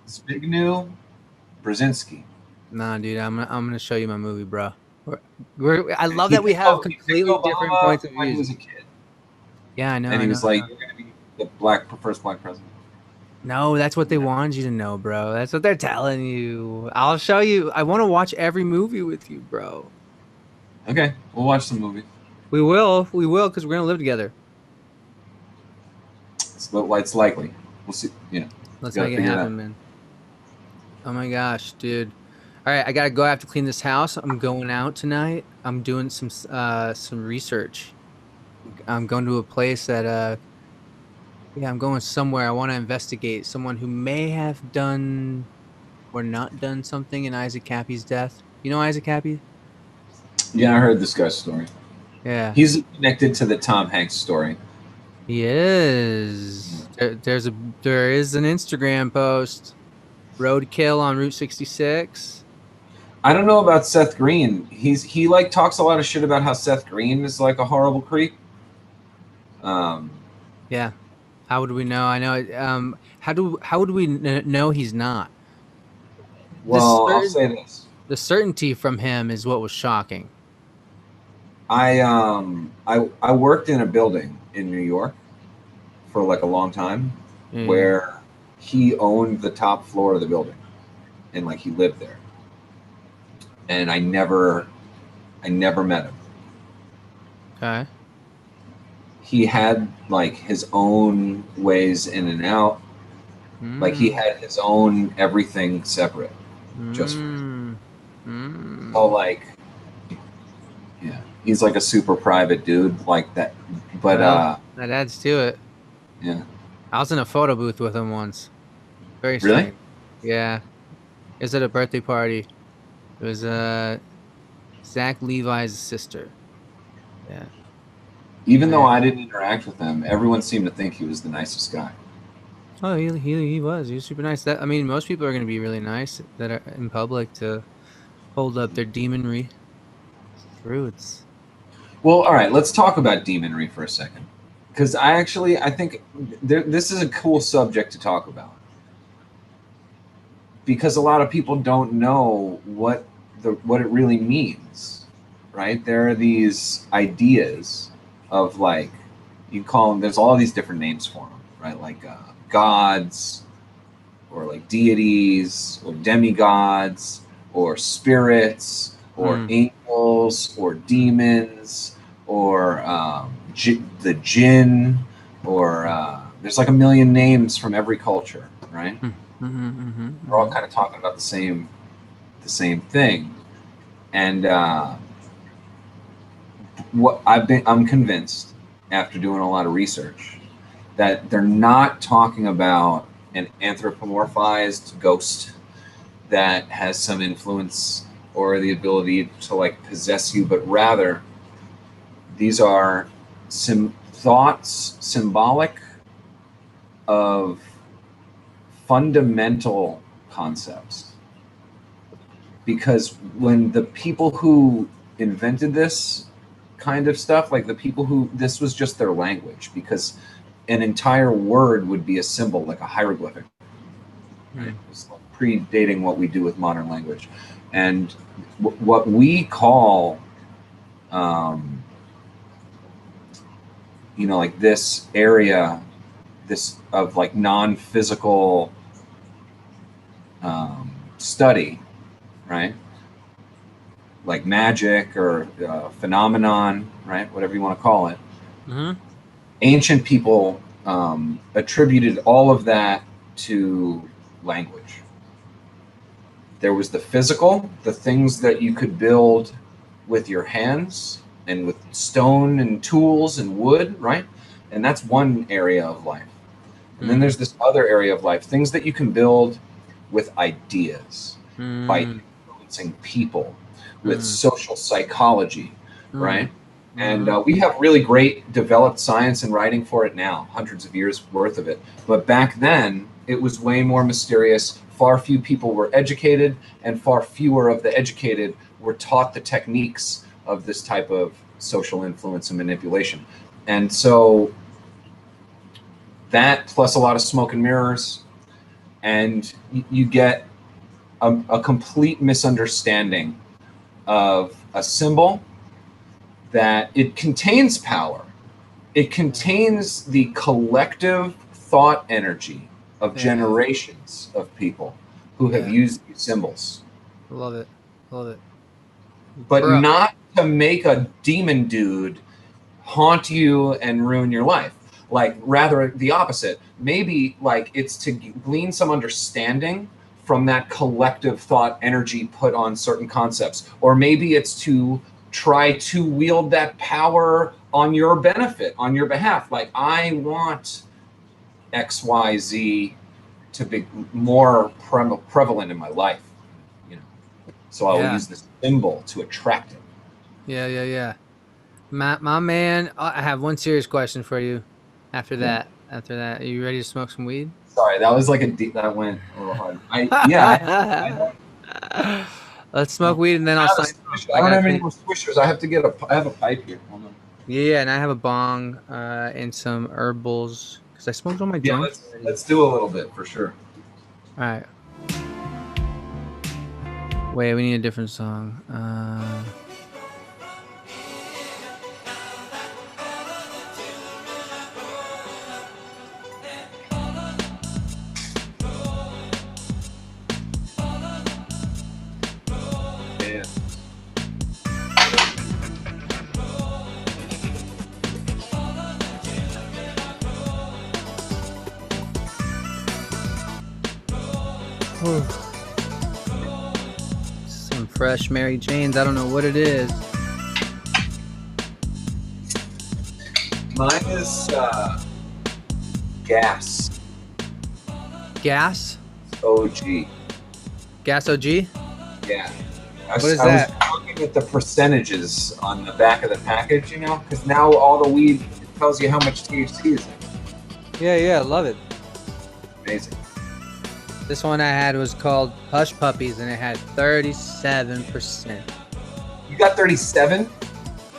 Zbigniew Brzezinski. Nah, dude, I'm gonna show you my movie, bro. I love that we have completely different points of view. When he was a kid. Yeah, I know. And he was like, the first black president. No, that's what they wanted you to know, bro. That's what they're telling you. I'll show you. I want to watch every movie with you, bro. Okay, we'll watch the movie. We will, because we're gonna live together. It's likely. We'll see. Let's make it happen, man. Oh my gosh, dude. All right, I gotta go. I have to clean this house. I'm going out tonight. I'm doing some research. I'm going to a place that I'm going somewhere. I want to investigate someone who may have done or not done something in Isaac Cappy's death. You know Isaac Cappy? Yeah, I heard this guy's story. Yeah. He's connected to the Tom Hanks story. He is. There is an Instagram post. Roadkill on Route 66. I don't know about Seth Green. He like talks a lot of shit about how Seth Green is like a horrible creep. Yeah. How would we know? I know. How would we know he's not? Well, I'll say this: the certainty from him is what was shocking. I worked in a building in New York for like a long time, where he owned the top floor of the building, and like he lived there. And I never met him. Okay. He had like his own ways in and out. Like he had his own everything separate. Just so like, yeah, he's like a super private dude like that. But that adds to it. Yeah. I was in a photo booth with him once. Very strange. Really? Yeah. It was at a birthday party. It was Zach Levi's sister. Yeah. Even though I didn't interact with him, everyone seemed to think he was the nicest guy. Oh, he was. He was super nice. I mean, most people are going to be really nice that are in public to hold up their demonry. It's true. Well, all right. Let's talk about demonry for a second, because I think this is a cool subject to talk about, because a lot of people don't know what it really means, right? There are these ideas of like, you call them, there's all these different names for them, right? Like gods, or like deities, or demigods, or spirits, or angels, or demons, or the jinn, or there's like a million names from every culture, right? We're all kind of talking about the same thing, and I'm convinced after doing a lot of research that they're not talking about an anthropomorphized ghost that has some influence or the ability to like possess you, but rather these are thoughts symbolic of fundamental concepts. Because when the people who invented this kind of stuff, like the people who, this was just their language, because an entire word would be a symbol, like a hieroglyphic. Right? It was predating what we do with modern language. And what we call, like this area, this of like non-physical study, right? Like magic or phenomenon, right? Whatever you want to call it. Ancient people attributed all of that to language. There was the physical, the things that you could build with your hands and with stone and tools and wood, right? And that's one area of life. And then there's this other area of life, things that you can build with ideas, by influencing people, with social psychology, right? And we have really great developed science and writing for it now, hundreds of years worth of it. But back then, it was way more mysterious. Far few people were educated, and far fewer of the educated were taught the techniques of this type of social influence and manipulation. And so that, plus a lot of smoke and mirrors, and you get a complete misunderstanding of a symbol, that it contains power, it contains the collective thought energy of generations of people who have used these symbols. Love it. Love it. But not to make a demon dude haunt you and ruin your life. Like, rather the opposite. Maybe, like, it's to glean some understanding from that collective thought energy put on certain concepts. Or maybe it's to try to wield that power on your benefit, on your behalf. Like, I want XYZ to be more prevalent in my life, you know. So I will use this symbol to attract it. Yeah. My man, I have one serious question for you. After that, are you ready to smoke some weed? Sorry, that was like that went a little hard. Let's smoke weed and then I'll sign off. I don't have any more swishers. I have a pipe here. Hold on. Yeah, and I have a bong and some herbals because I smoked all my joints. Let's do a little bit for sure. All right. Wait, we need a different song. Some fresh Mary Janes. I don't know what it is. Mine is gas. Gas? OG. Gas OG? Yeah. What is that? I was looking at the percentages on the back of the package, you know, because now all the weed tells you how much THC is in it. Yeah, love it. Amazing. This one I had was called Hush Puppies, and it had 37%. You got 37?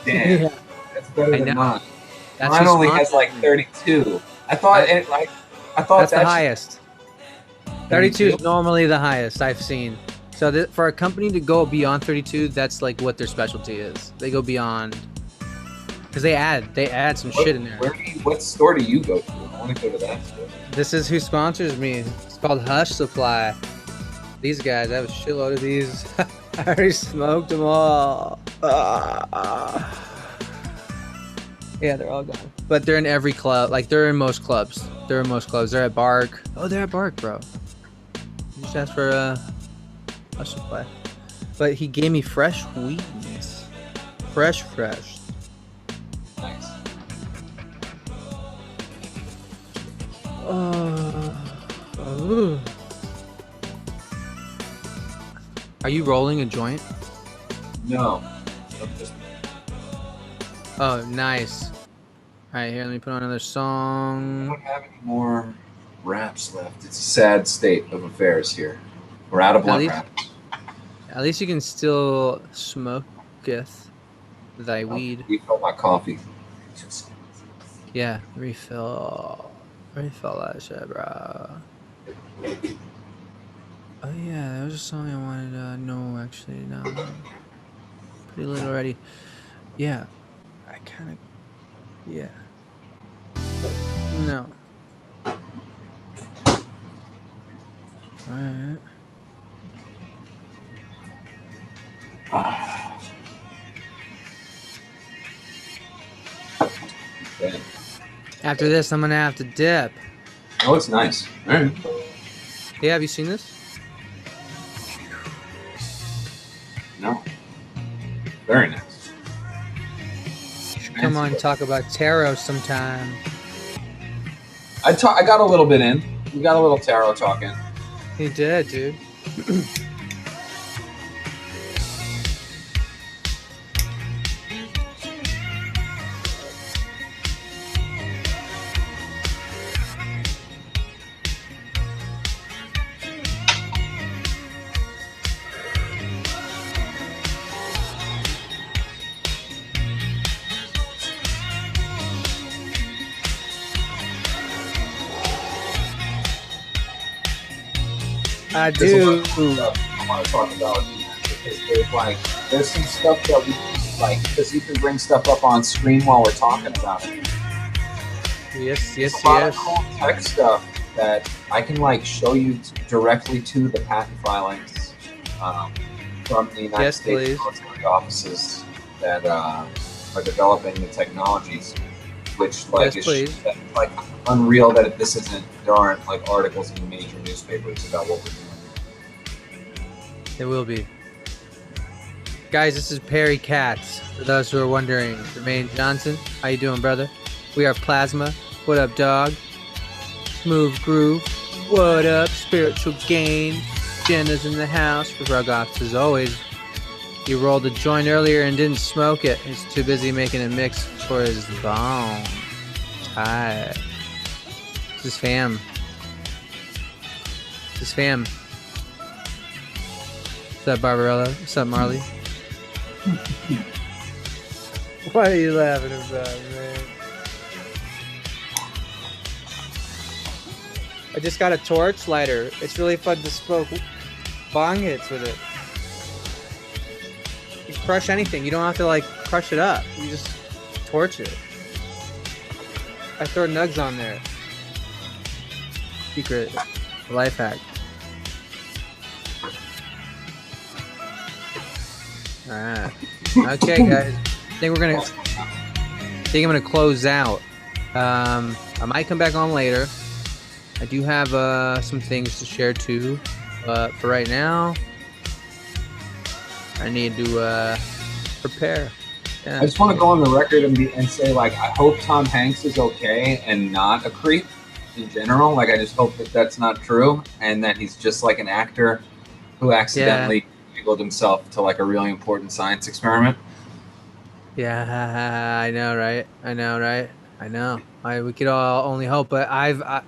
Damn, Yeah. That's better than mine. That's Mine only has like 32. I thought that's the highest. 32 is normally the highest I've seen. So for a company to go beyond 32, that's like what their specialty is. They go beyond because they add some shit in there. What store do you go to? I want to go to that store. This is who sponsors me. It's called Hush Supply. These guys, I have a shitload of these. I already smoked them all. Yeah, they're all gone. But they're in every club. Like, they're in most clubs. They're at Bark. Oh, they're at Bark, bro. You just asked for a supply. But he gave me fresh weeds. Fresh. Nice. Are you rolling a joint? No. Oh, nice. Alright, here, let me put on another I song. don't have any more wraps left. It's a sad state of affairs here. We're out of blunt wraps. At least you can still smoketh thy weed. Refill my coffee. Yeah, refill that shit, bro. Oh yeah, there was a song I wanted to know, actually. No, pretty lit already. Yeah, I kind of, yeah. No. Alright. Okay. After this, I'm gonna have to dip. Oh, it's nice. All right. Yeah, have you seen this? No. Very nice. Come on, talk about tarot sometime. I got a little bit in. We got a little tarot talk in. He did, dude. I do. I want to talk about because there's some stuff that we like because you can bring stuff up on screen while we're talking about it. Yes, There's yes, a lot of yes. cool tech stuff that I can like show you directly to the patent filings from the United Yes, States please. military offices that are developing the technologies, which like Yes, is please. like unreal that this isn't, there aren't like articles in major newspapers about what we're doing. It will be. Guys, this is Perry Katz. For those who are wondering, Jermaine Johnson, how you doing, brother? We are Plasma. What up, dog? Smooth Groove. What up, Spiritual Gain? Jenna's in the house. Rugops, as always. He rolled a joint earlier and didn't smoke it. He's too busy making a mix for his bone. Hi. This is fam. This is fam. What's up, Barbarella? What's up, Marley? What are you laughing about, man? I just got a torch lighter. It's really fun to smoke bong hits with it. You can crush anything. You don't have to like crush it up. You just torch it. I throw nugs on there. Secret life hack. Alright. Okay, guys. I think I'm gonna close out. I might come back on later. I do have some things to share too, but for right now, I need to prepare. Yeah. I just want to go on the record and say, like, I hope Tom Hanks is okay and not a creep in general. Like, I just hope that that's not true and that he's just like an actor who accidentally angled himself to like a really important science experiment. Yeah, I know, right? I know. We could all only hope, but I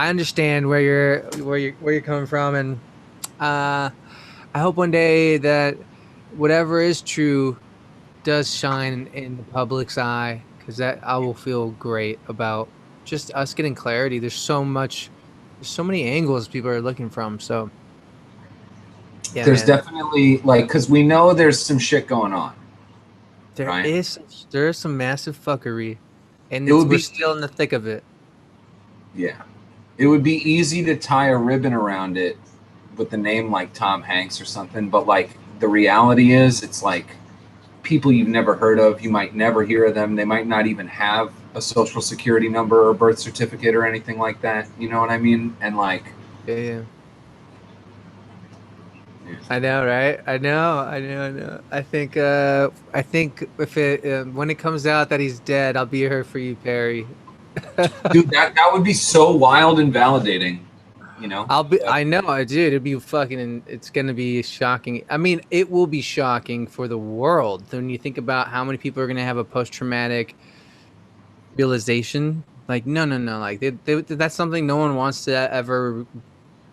understand where you're coming from, and I hope one day that whatever is true does shine in the public's eye, because that I will feel great about just us getting clarity. There's so many angles people are looking from. So yeah, there's man. definitely like, because we know there's some shit going on. There is some massive fuckery, and we're still in the thick of it. Yeah. It would be easy to tie a ribbon around it with a name like Tom Hanks or something, but like the reality is it's like people you've never heard of, you might never hear of them, they might not even have a social security number or birth certificate or anything like that, you know what I mean? And like yeah. I know, right? I know. I think if it when it comes out that he's dead, I'll be here for you, Perry. Dude, that would be so wild and validating, you know? I know, dude. It'd be fucking. It's gonna be shocking. I mean, it will be shocking for the world when you think about how many people are gonna have a post-traumatic realization. Like, no. Like, that's something no one wants to ever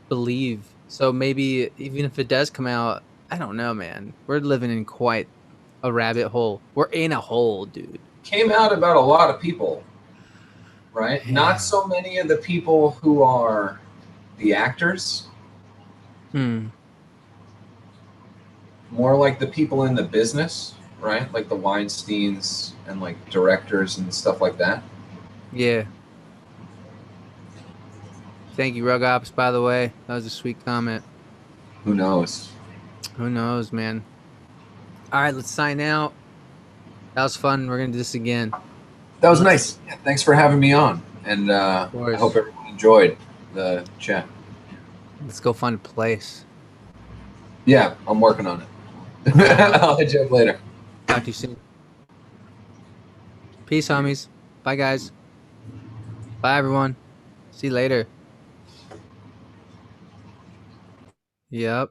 believe. So maybe even if it does come out, I don't know, man. We're living in quite a rabbit hole. We're in a hole, dude. Came out about a lot of people, right? Yeah. Not so many of the people who are the actors. More like the people in the business, right? Like the Weinsteins and like directors and stuff like that. Yeah. Thank you, Rugops, by the way. That was a sweet comment. Who knows? Who knows, man? All right, let's sign out. That was fun. We're going to do this again. That was nice. Yeah, thanks for having me on. And I hope everyone enjoyed the chat. Let's go find a place. Yeah, I'm working on it. I'll hit you up later. Talk to you soon. Peace, homies. Bye, guys. Bye, everyone. See you later. Yep.